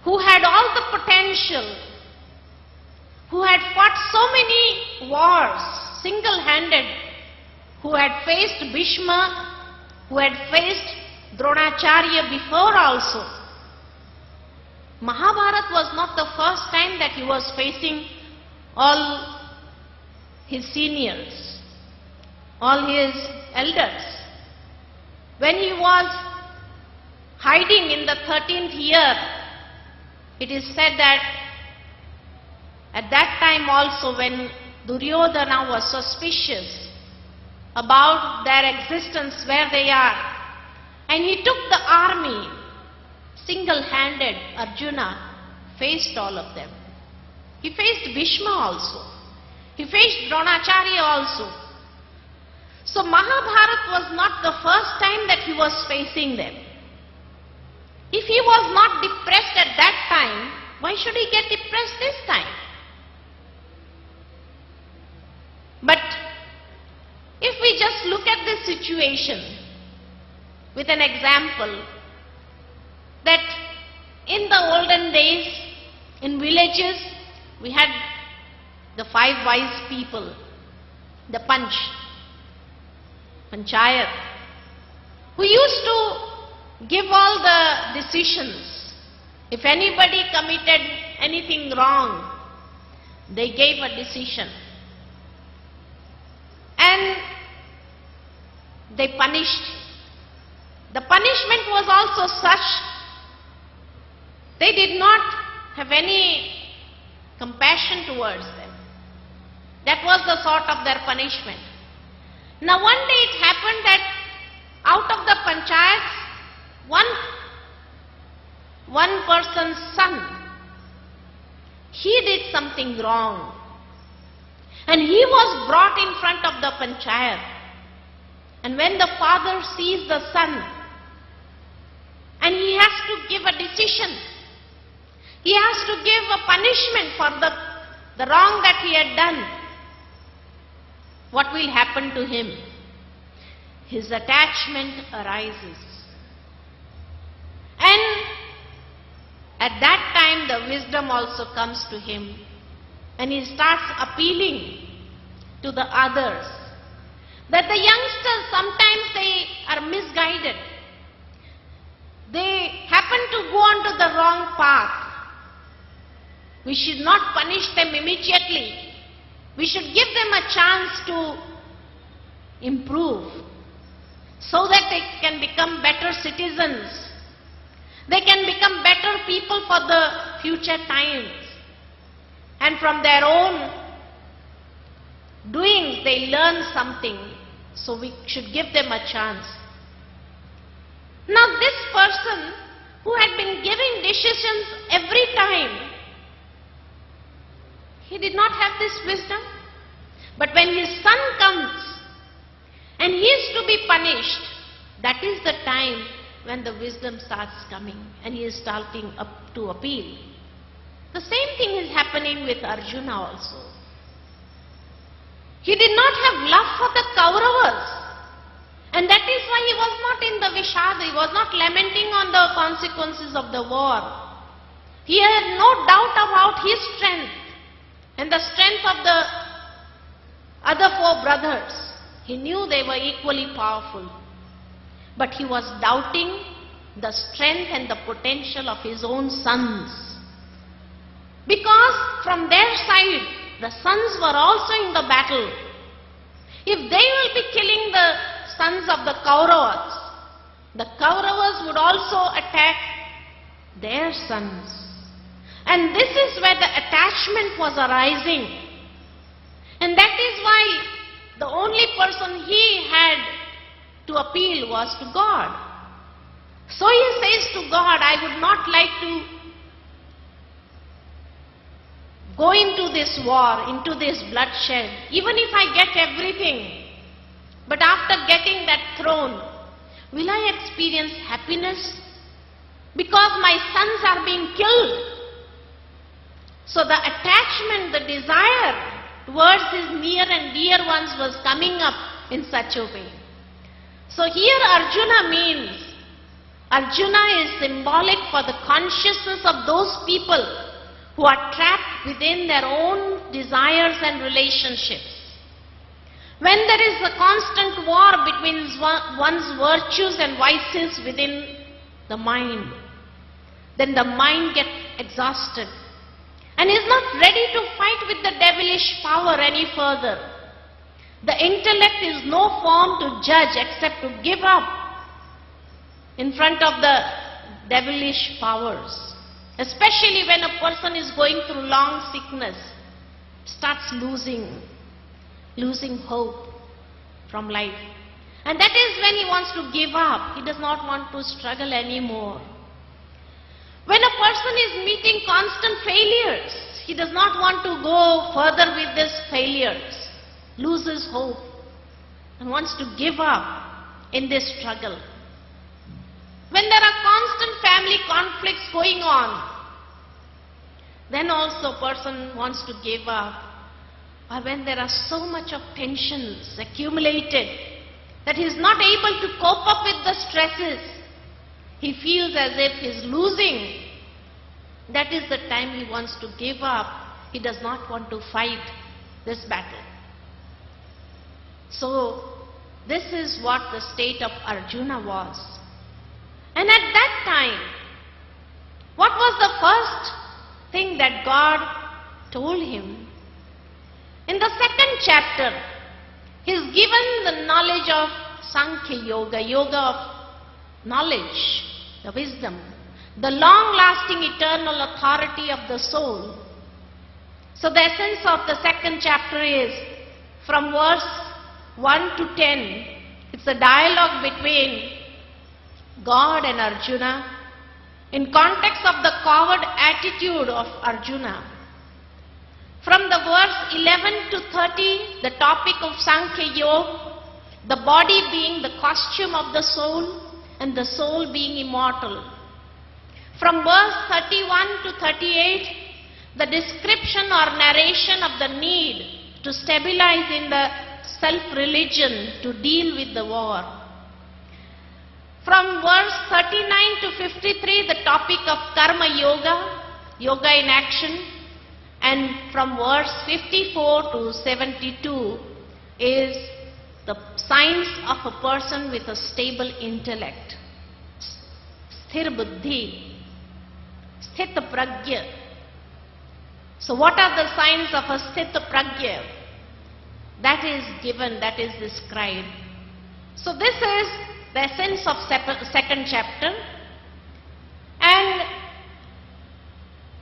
who had all the potential, who had fought so many wars single-handed, who had faced Bhishma, who had faced Dronacharya before also. Mahabharata was not the first time that he was facing all his seniors, all his elders. When he was hiding in the 13th year, it is said that at that time also when Duryodhana was suspicious about their existence, where they are, and he took the army, single-handed, Arjuna faced all of them. He faced Bhishma also. He faced Dronacharya also. So Mahabharata was not the first time that he was facing them. If he was not depressed at that time, why should he get depressed this time? But if we just look at this situation with an example, that in the olden days, in villages, we had the 5 wise people, the Panchayat, who used to give all the decisions. If anybody committed anything wrong, they gave a decision. And they punished. The punishment was also such, they did not have any compassion towards them. That was the sort of their punishment. Now one day it happened that out of the panchayats, one person's son, he did something wrong. And he was brought in front of the panchayat. And when the father sees the son, and he has to give a decision, he has to give a punishment for the wrong that he had done, what will happen to him? His attachment arises. And at that time the wisdom also comes to him, and he starts appealing to the others that the youngsters, sometimes they are misguided. They happen to go onto the wrong path. We should not punish them immediately. We should give them a chance to improve so that they can become better citizens. They can become better people for the future times. And from their own doings, they learn something. So we should give them a chance. Now this person who had been giving decisions every time, he did not have this wisdom. But when his son comes and he is to be punished, that is the time when the wisdom starts coming and he is starting up to appeal. The same thing is happening with Arjuna also. He did not have love for the Kauravas. And that is why he was not in the Vishada, he was not lamenting on the consequences of the war. He had no doubt about his strength and the strength of the other four brothers. He knew they were equally powerful. But he was doubting the strength and the potential of his own sons. Because from their side, the sons were also in the battle. If they will be killing the sons of the Kauravas would also attack their sons. And this is where the attachment was arising. And that is why the only person he had to appeal was to God. So he says to God, I would not like to go into this war, into this bloodshed, even if I get everything. But after getting that throne, will I experience happiness? Because my sons are being killed. So the attachment, the desire towards his near and dear ones was coming up in such a way. So here Arjuna is symbolic for the consciousness of those people who are trapped within their own desires and relationships. When there is a constant war between one's virtues and vices within the mind, then the mind gets exhausted and is not ready to fight with the devilish power any further. The intellect is no form to judge except to give up in front of the devilish powers. Especially when a person is going through long sickness, starts losing hope from life. And that is when he wants to give up. He does not want to struggle anymore. When a person is meeting constant failures, he does not want to go further with these failures, loses hope, and wants to give up in this struggle. When there are constant family conflicts going on, then also a person wants to give up. Or when there are so much of tensions accumulated that he is not able to cope up with the stresses, he feels as if he is losing. That is the time he wants to give up. He does not want to fight this battle. So this is what the state of Arjuna was. And at that time, what was the first thing that God told him? In the second chapter, he is given the knowledge of Sankhya Yoga, yoga of knowledge, the wisdom, the long-lasting eternal authority of the soul. So the essence of the second chapter is from verse 1 to 10. It's a dialogue between God and Arjuna in context of the coward attitude of Arjuna. From the verse 11 to 30, the topic of Sankhya Yoga, the body being the costume of the soul and the soul being immortal. From verse 31 to 38, the description or narration of the need to stabilize in the self-religion to deal with the war. From verse 39 to 53, the topic of Karma Yoga, yoga in action. And from verse 54 to 72 is the signs of a person with a stable intellect. Sthir buddhi, sthita pragya. So what are the signs of a sthita pragya? That is given, that is described. So this is the essence of second chapter. And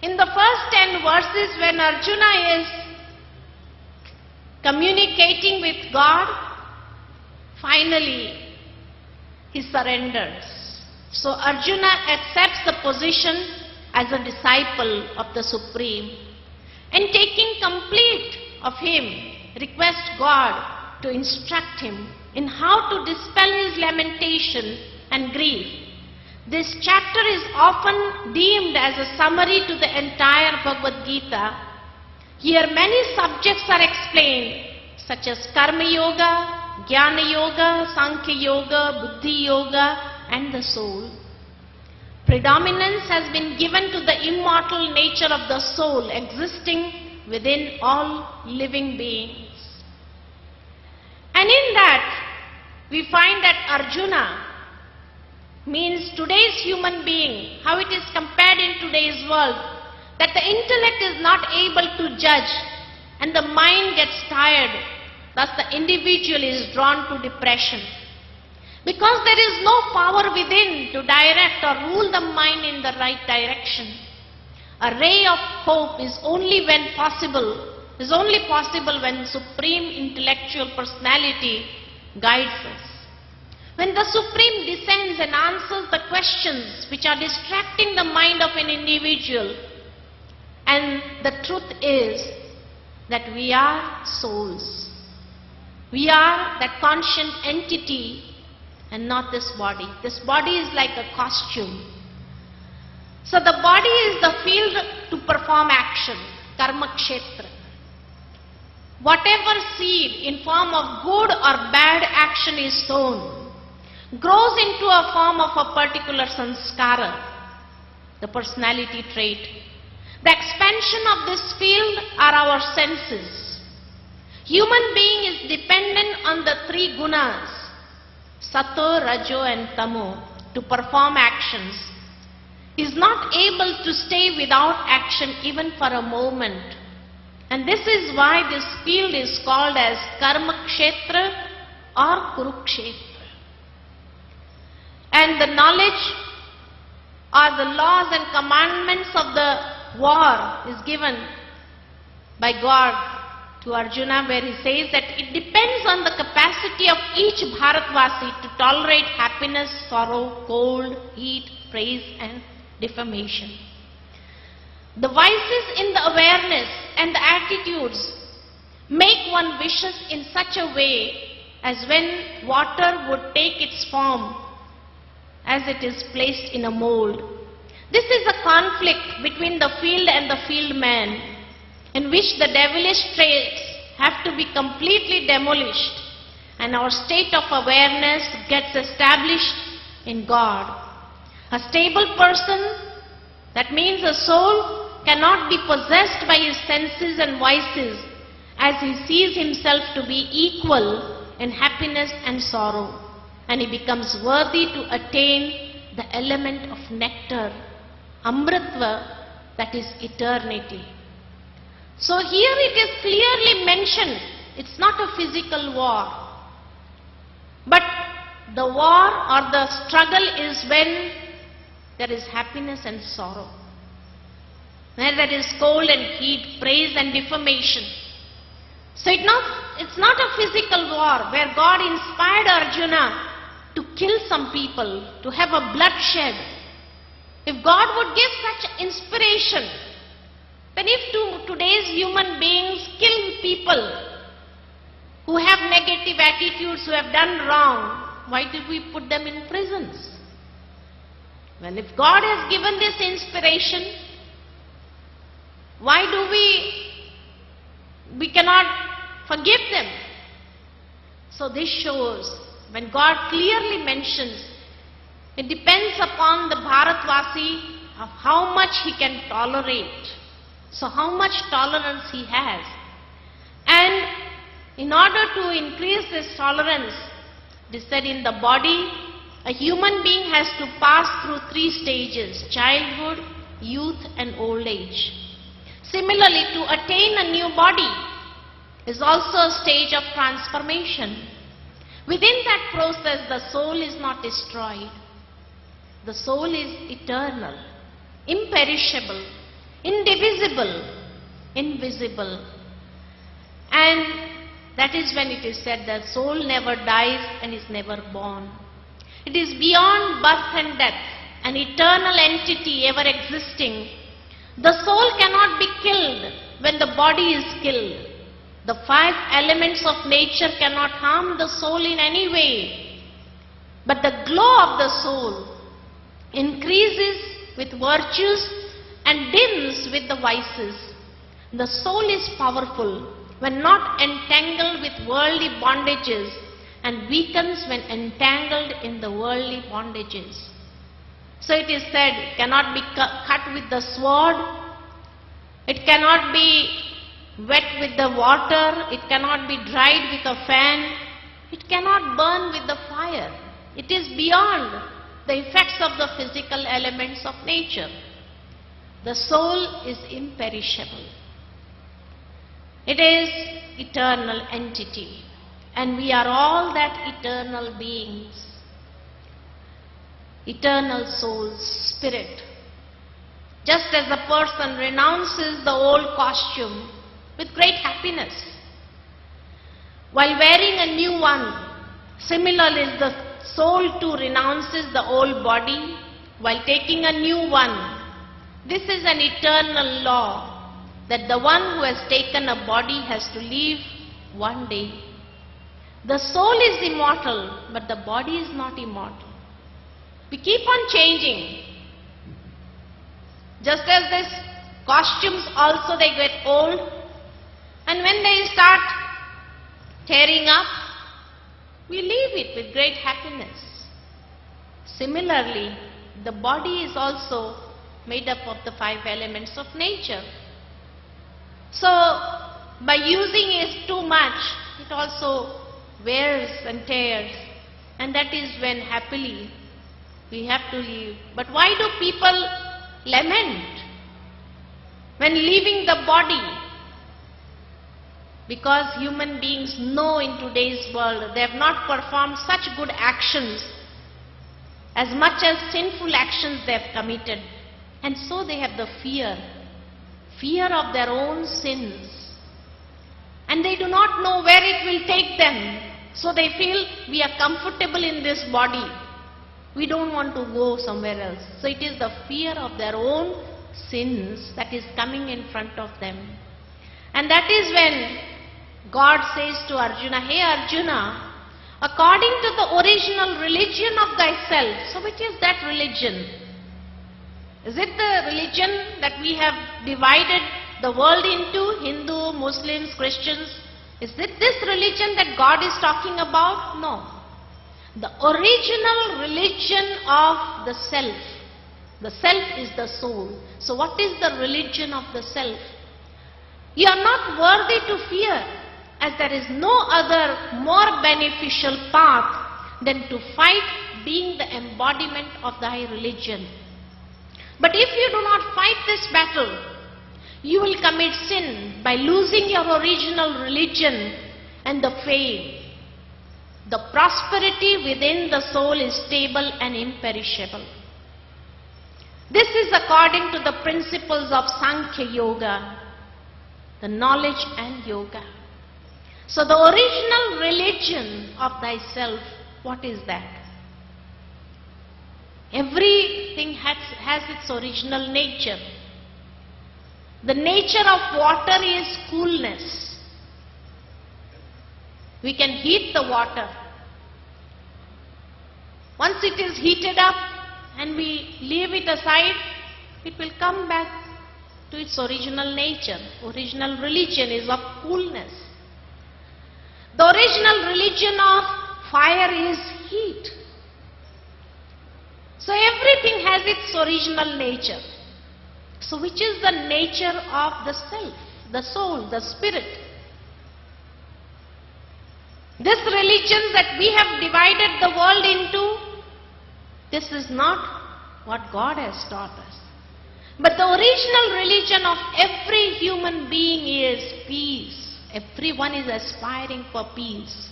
in the first 10 verses, when Arjuna is communicating with God, finally he surrenders. So Arjuna accepts the position as a disciple of the Supreme, and taking complete of him, requests God to instruct him in how to dispel his lamentation and grief. This chapter is often deemed as a summary to the entire Bhagavad Gita. Here many subjects are explained, such as Karma Yoga, Jnana Yoga, Sankhya Yoga, Buddhi Yoga, and the soul. Predominance has been given to the immortal nature of the soul existing within all living beings. And in that, we find that Arjuna means today's human being, how it is compared in today's world, that the intellect is not able to judge and the mind gets tired, thus the individual is drawn to depression. Because there is no power within to direct or rule the mind in the right direction. A ray of hope is only possible when Supreme Intellectual Personality guides us. When the Supreme descends and answers the questions which are distracting the mind of an individual, and the truth is that we are souls. We are that conscient entity and not this body. This body is like a costume. So the body is the field to perform action, karma kshetra. Whatever seed in form of good or bad action is sown, grows into a form of a particular sanskara, the personality trait. The expansion of this field are our senses. Human being is dependent on the three gunas, sato, rajo and tamo, to perform actions. Is not able to stay without action even for a moment. And this is why this field is called as karma kshetra or kurukshetra. And the knowledge or the laws and commandments of the war is given by God to Arjuna, where he says that it depends on the capacity of each Bharatvasi to tolerate happiness, sorrow, cold, heat, praise and defamation. The vices in the awareness and the attitudes make one vicious in such a way as when water would take its form as it is placed in a mold. This is a conflict between the field and the field man, in which the devilish traits have to be completely demolished and our state of awareness gets established in God. A stable person, that means a soul, cannot be possessed by his senses and vices, as he sees himself to be equal in happiness and sorrow, and he becomes worthy to attain the element of nectar, amritva, that is eternity. So here it is clearly mentioned, it's not a physical war, but the war or the struggle is when there is happiness and sorrow, where there is cold and heat, praise and defamation. So it's not a physical war where God inspired Arjuna to kill some people, to have a bloodshed. If God would give such inspiration, then if today's human beings kill people who have negative attitudes, who have done wrong, why did we put them in prisons? Well, if God has given this inspiration, why do we cannot forgive them? So this shows, when God clearly mentions, it depends upon the Bharatvasi of how much he can tolerate. So how much tolerance he has. And in order to increase this tolerance, it is said in the body, a human being has to pass through 3 stages: childhood, youth and old age. Similarly, to attain a new body is also a stage of transformation. Within that process, the soul is not destroyed. The soul is eternal, imperishable, indivisible, invisible. And that is when it is said that soul never dies and is never born. It is beyond birth and death, an eternal entity ever existing. The soul cannot be killed when the body is killed. The 5 elements of nature cannot harm the soul in any way. But the glow of the soul increases with virtues and dims with the vices. The soul is powerful when not entangled with worldly bondages and weakens when entangled in the worldly bondages. So it is said, it cannot be cut with the sword, it cannot be wet with the water, it cannot be dried with a fan, it cannot burn with the fire. It is beyond the effects of the physical elements of nature. The soul is imperishable. It is eternal entity, and we are all that eternal beings. Eternal soul, spirit. Just as a person renounces the old costume with great happiness, while wearing a new one, similarly is the soul too renounces the old body while taking a new one. This is an eternal law, that the one who has taken a body has to leave one day. The soul is immortal, but the body is not immortal. We keep on changing. Just as these costumes also, they get old, and when they start tearing up, we leave it with great happiness. Similarly, the body is also made up of the 5 elements of nature. So, by using it too much, it also wears and tears, and that is when happily we have to leave. But why do people lament when leaving the body? Because human beings know in today's world they have not performed such good actions as much as sinful actions they have committed. And so they have the fear of their own sins. And they do not know where it will take them. So they feel we are comfortable in this body. We don't want to go somewhere else. So it is the fear of their own sins that is coming in front of them. And that is when God says to Arjuna, "Hey Arjuna, according to the original religion of thyself," so which is that religion? Is it the religion that we have divided the world into, Hindu, Muslims, Christians? Is it this religion that God is talking about? No. The original religion of the self. The self is the soul. So what is the religion of the self? You are not worthy to fear, as there is no other more beneficial path than to fight being the embodiment of thy religion. But if you do not fight this battle, you will commit sin by losing your original religion and the fame. The prosperity within the soul is stable and imperishable. This is according to the principles of Sankhya Yoga, the knowledge and yoga. So the original religion of thyself, what is that? Everything has its original nature. The nature of water is coolness. We can heat the water. Once it is heated up and we leave it aside, it will come back to its original nature. Original religion is of coolness. The original religion of fire is heat. So everything has its original nature. So which is the nature of the self, the soul, the spirit? This religion that we have divided the world into, this is not what God has taught us. But the original religion of every human being is peace. Everyone is aspiring for peace.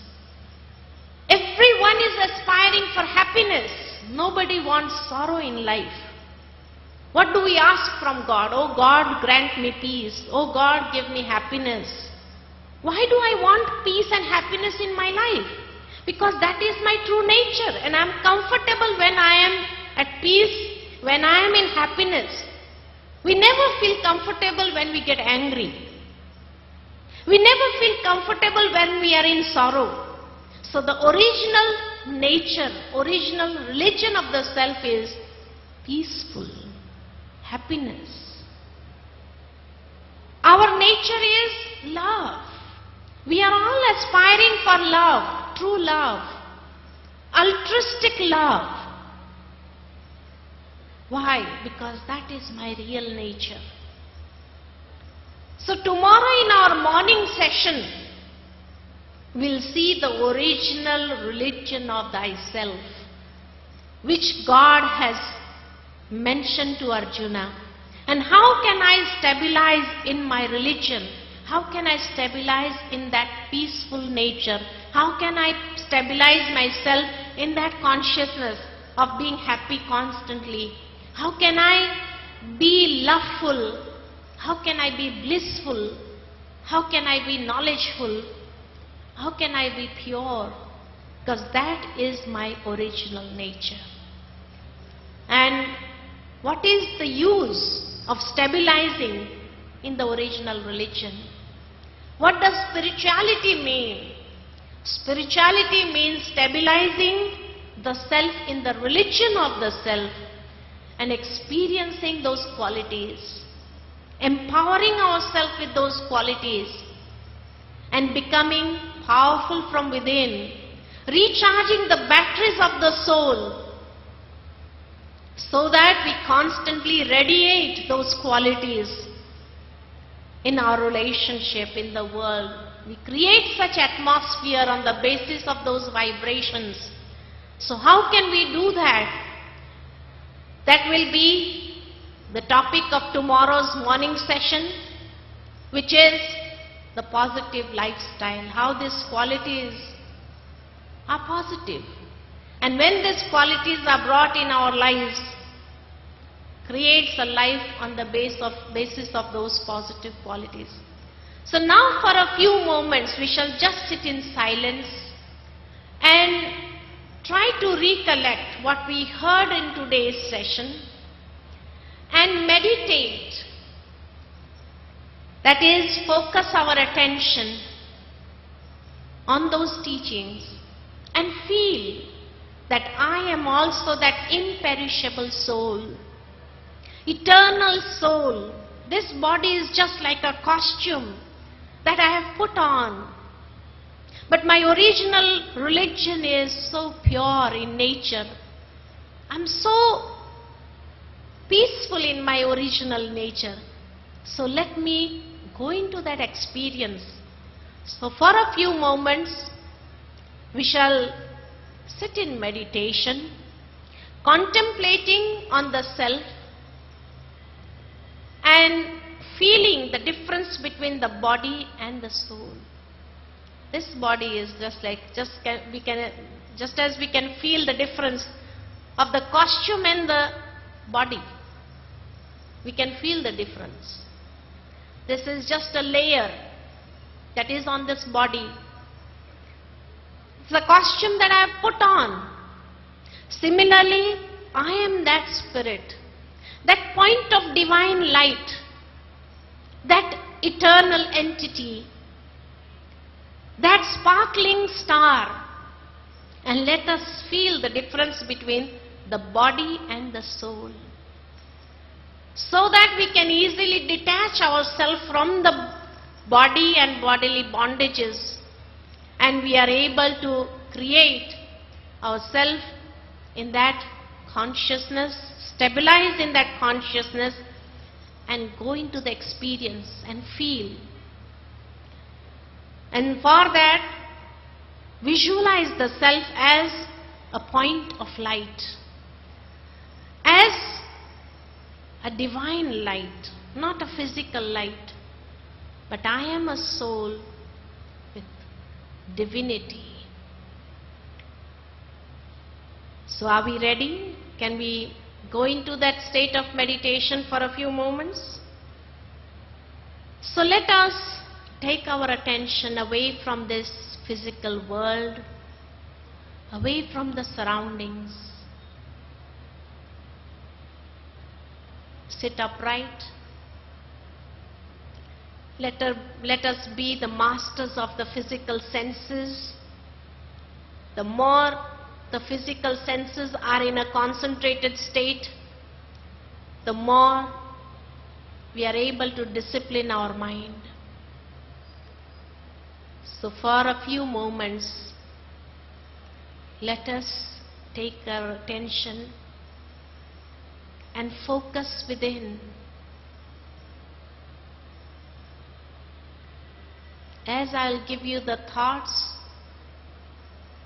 Everyone is aspiring for happiness. Nobody wants sorrow in life. What do we ask from God? Oh God, grant me peace. Oh God, give me happiness. Why do I want peace and happiness in my life? Because that is my true nature, and I am comfortable when I am at peace, when I am in happiness. We never feel comfortable when we get angry. We never feel comfortable when we are in sorrow. So the original nature, original religion of the self is peaceful, happiness. Our nature is love. We are all aspiring for love, true love, altruistic love. Why? Because that is my real nature. So tomorrow in our morning session, we'll see the original religion of thyself, which God has mentioned to Arjuna. And how can I stabilize in my religion? How can I stabilize in that peaceful nature? How can I stabilize myself in that consciousness of being happy constantly? How can I be loveful? How can I be blissful? How can I be knowledgeful? How can I be pure? Because that is my original nature. And what is the use of stabilizing in the original religion? What does spirituality mean? Spirituality means stabilizing the self in the religion of the self and experiencing those qualities, empowering ourselves with those qualities and becoming powerful from within, recharging the batteries of the soul so that we constantly radiate those qualities in our relationship, in the world. We create such atmosphere on the basis of those vibrations. So how can we do that? That will be the topic of tomorrow's morning session, which is the positive lifestyle. How these qualities are positive. And when these qualities are brought in our lives, creates a life on the basis of those positive qualities. So now for a few moments we shall just sit in silence and try to recollect what we heard in today's session and meditate. That is, focus our attention on those teachings and feel that I am also that imperishable soul, eternal soul. This body is just like a costume that I have put on. But my original religion is so pure in nature. I'm so peaceful in my original nature. So let me go into that experience. So for a few moments, we shall sit in meditation, contemplating on the self and feeling the difference between the body and the soul. This body is just as we can feel the difference of the costume and the body. We can feel the difference. This is just a layer that is on this body. It's the costume that I have put on. Similarly, I am that spirit, that point of divine light, that eternal entity, that sparkling star. And let us feel the difference between the body and the soul, so that we can easily detach ourselves from the body and bodily bondages, and we are able to create ourselves in that consciousness, stabilize in that consciousness, and go into the experience and feel. And for that, visualize the self as a point of light, as a divine light, not a physical light, but I am a soul with divinity. So are we ready? Can we go into that state of meditation for a few moments? So let us take our attention away from this physical world, away from the surroundings. Sit upright. Let us be the masters of the physical senses. The more the physical senses are in a concentrated state, the more we are able to discipline our mind. So for a few moments, let us take our attention and focus within. As I'll give you the thoughts,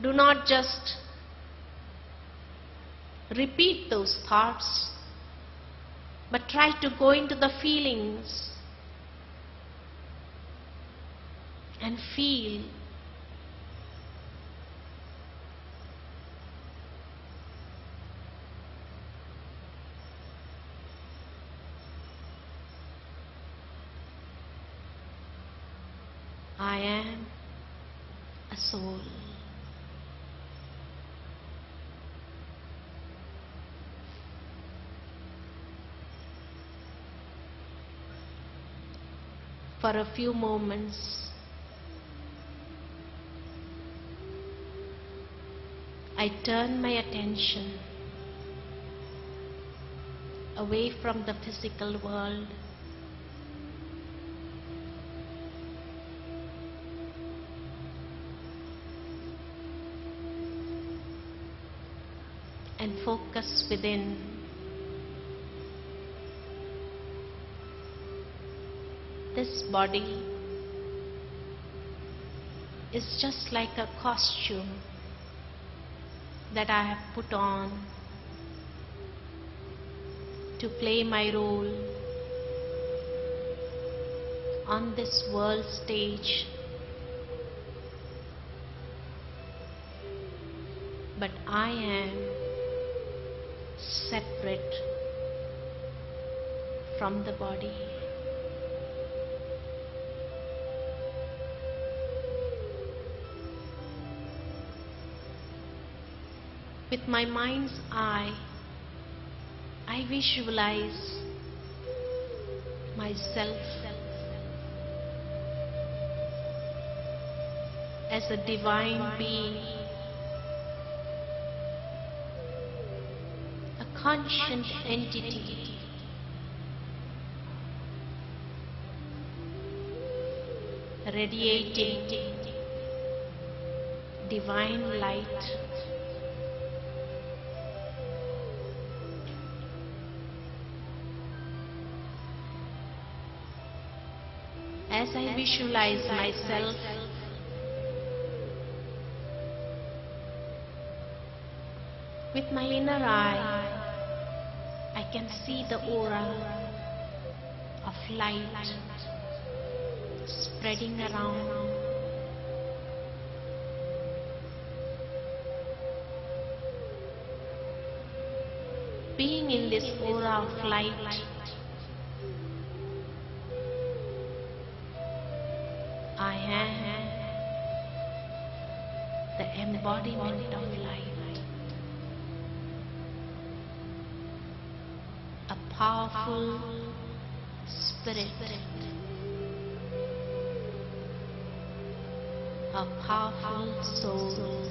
do not just repeat those thoughts, but try to go into the feelings and feel. I am a soul. For a few moments, I turn my attention away from the physical world and focus within. This body is just like a costume that I have put on to play my role on this world stage. But I am separate from the body. With my mind's eye, I visualize myself as a divine being, a conscient entity, radiating divine light. As I visualize myself, with my inner eye, I can see the aura of light spreading around. Being in this aura of light, I am the embodiment of light, a powerful spirit, a powerful soul.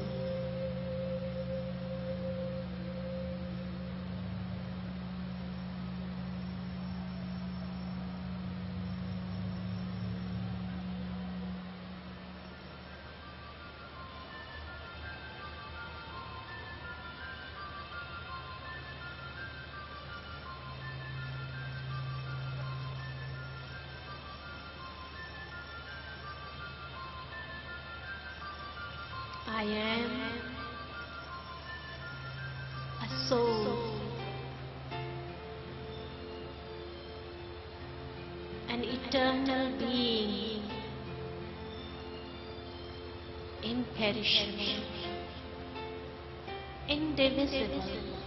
I am a soul, an eternal being, imperishable, indivisible,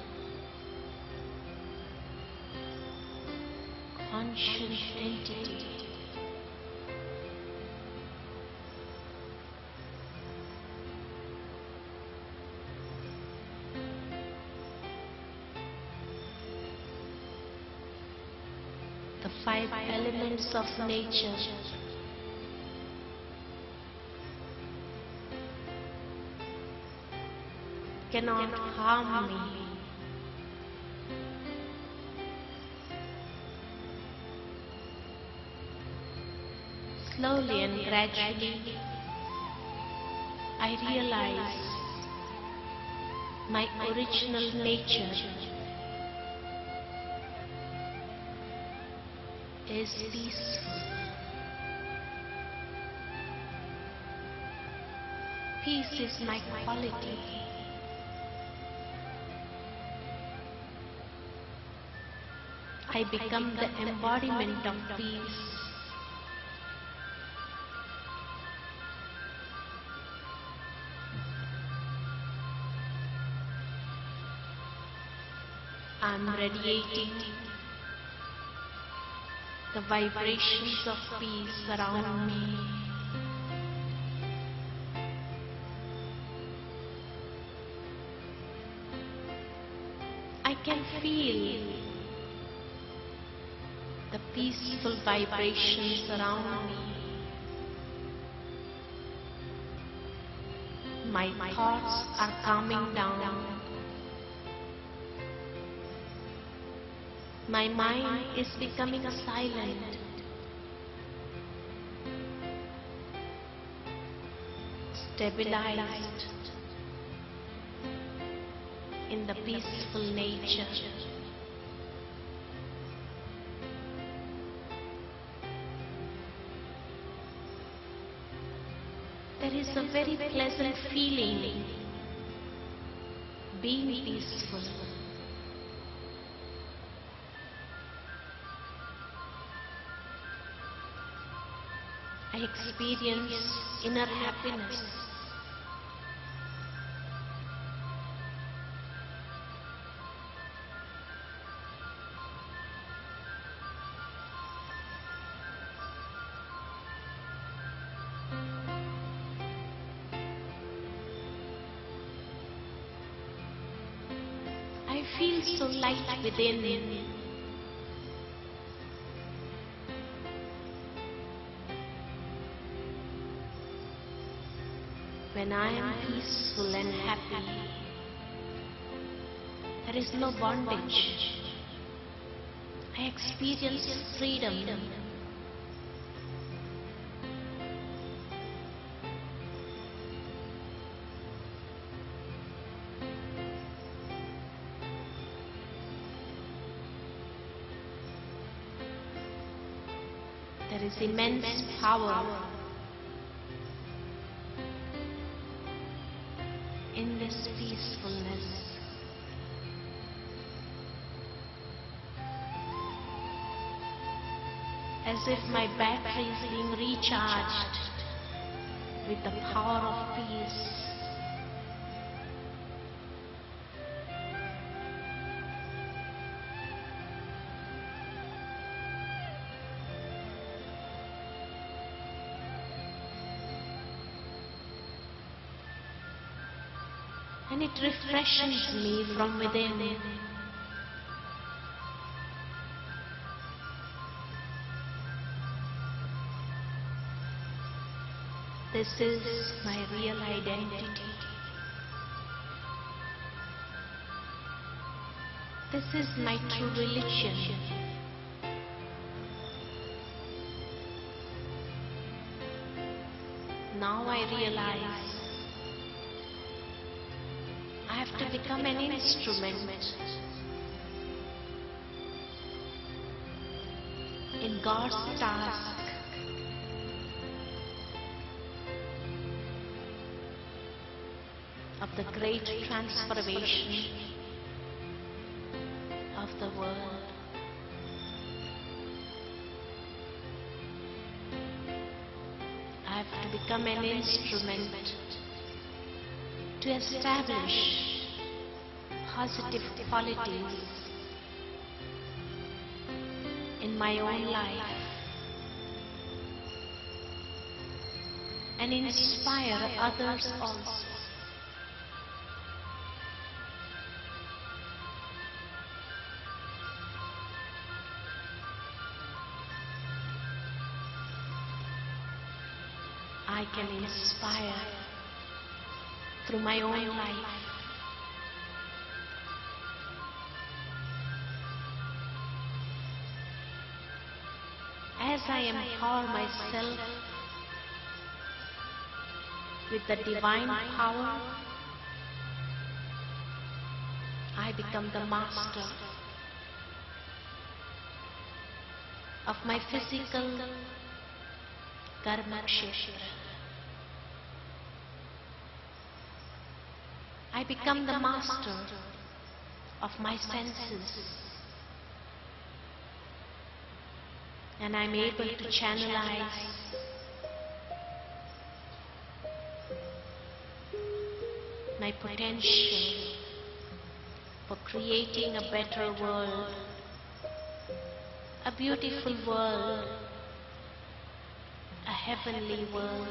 conscious entity. The five elements of nature cannot harm me. Slowly and gradually, I realize my original nature is peaceful. Peace is my quality. I become the embodiment of peace. I'm radiating the vibrations of peace around me. I can feel the peaceful vibrations around me. My thoughts are calming down. My mind is becoming silent. Stabilized in the peaceful nature. There is a very pleasant feeling being peaceful. I experience inner happiness. I feel so light within. When I am peaceful and happy, there is no bondage. I experience freedom. There is immense power in this peacefulness. As if my battery is being recharged with the power of peace. And it refreshes me from within. This is my real identity. This is my true religion. Now I realize I have to become an instrument in God's task of the great transformation of the world. I have to become an instrument to establish positive qualities in my own life and inspire others also. I can inspire through my own life. As I empower myself with the divine power, I become the master of my physical karma kshetra. I become the master of my senses, and I'm able to channelize my potential for creating a better world, a beautiful world, a heavenly world.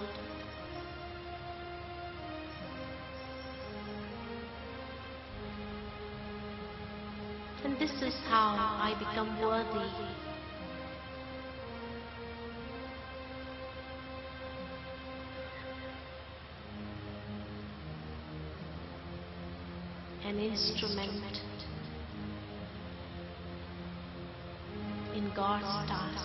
And this is how I become worthy an instrument in God's task.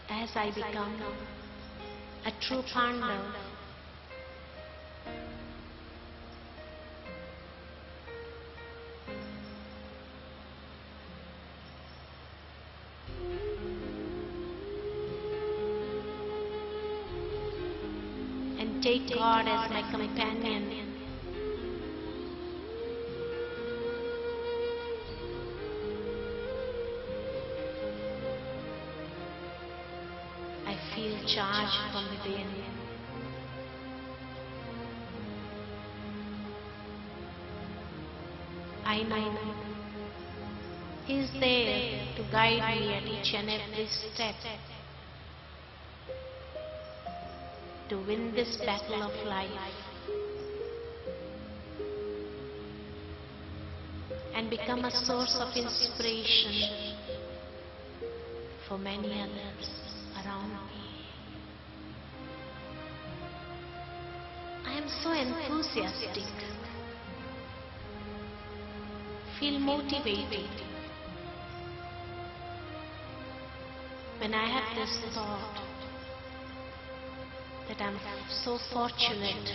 As I become a true Pandav, and take God as my companion, I feel charged from within. I know He is there to guide me at each and every step to win this battle of life and become a source of inspiration for many others around me. I am so enthusiastic, feel motivated when I have this thought that I'm so fortunate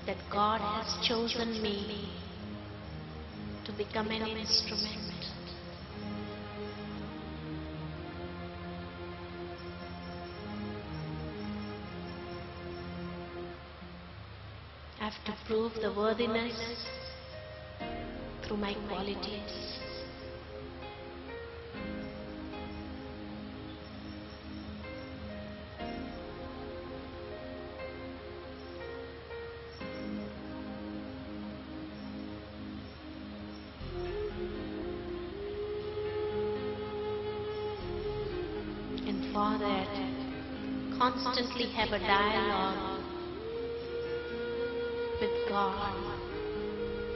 that God has chosen me to become an instrument. I have to prove the worthiness through my qualities. And for that, constantly have a dialogue with God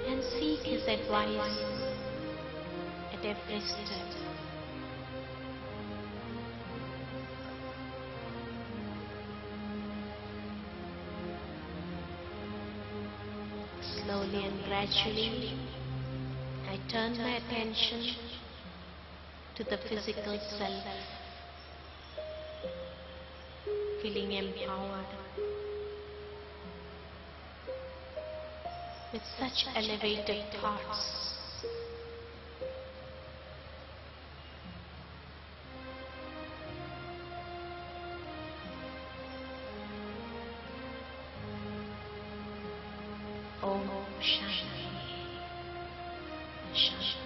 and seek His advice at every step. Slowly and gradually, I turn my attention to the physical self, feeling empowered with such elevated thoughts. Om Shanti Shanti.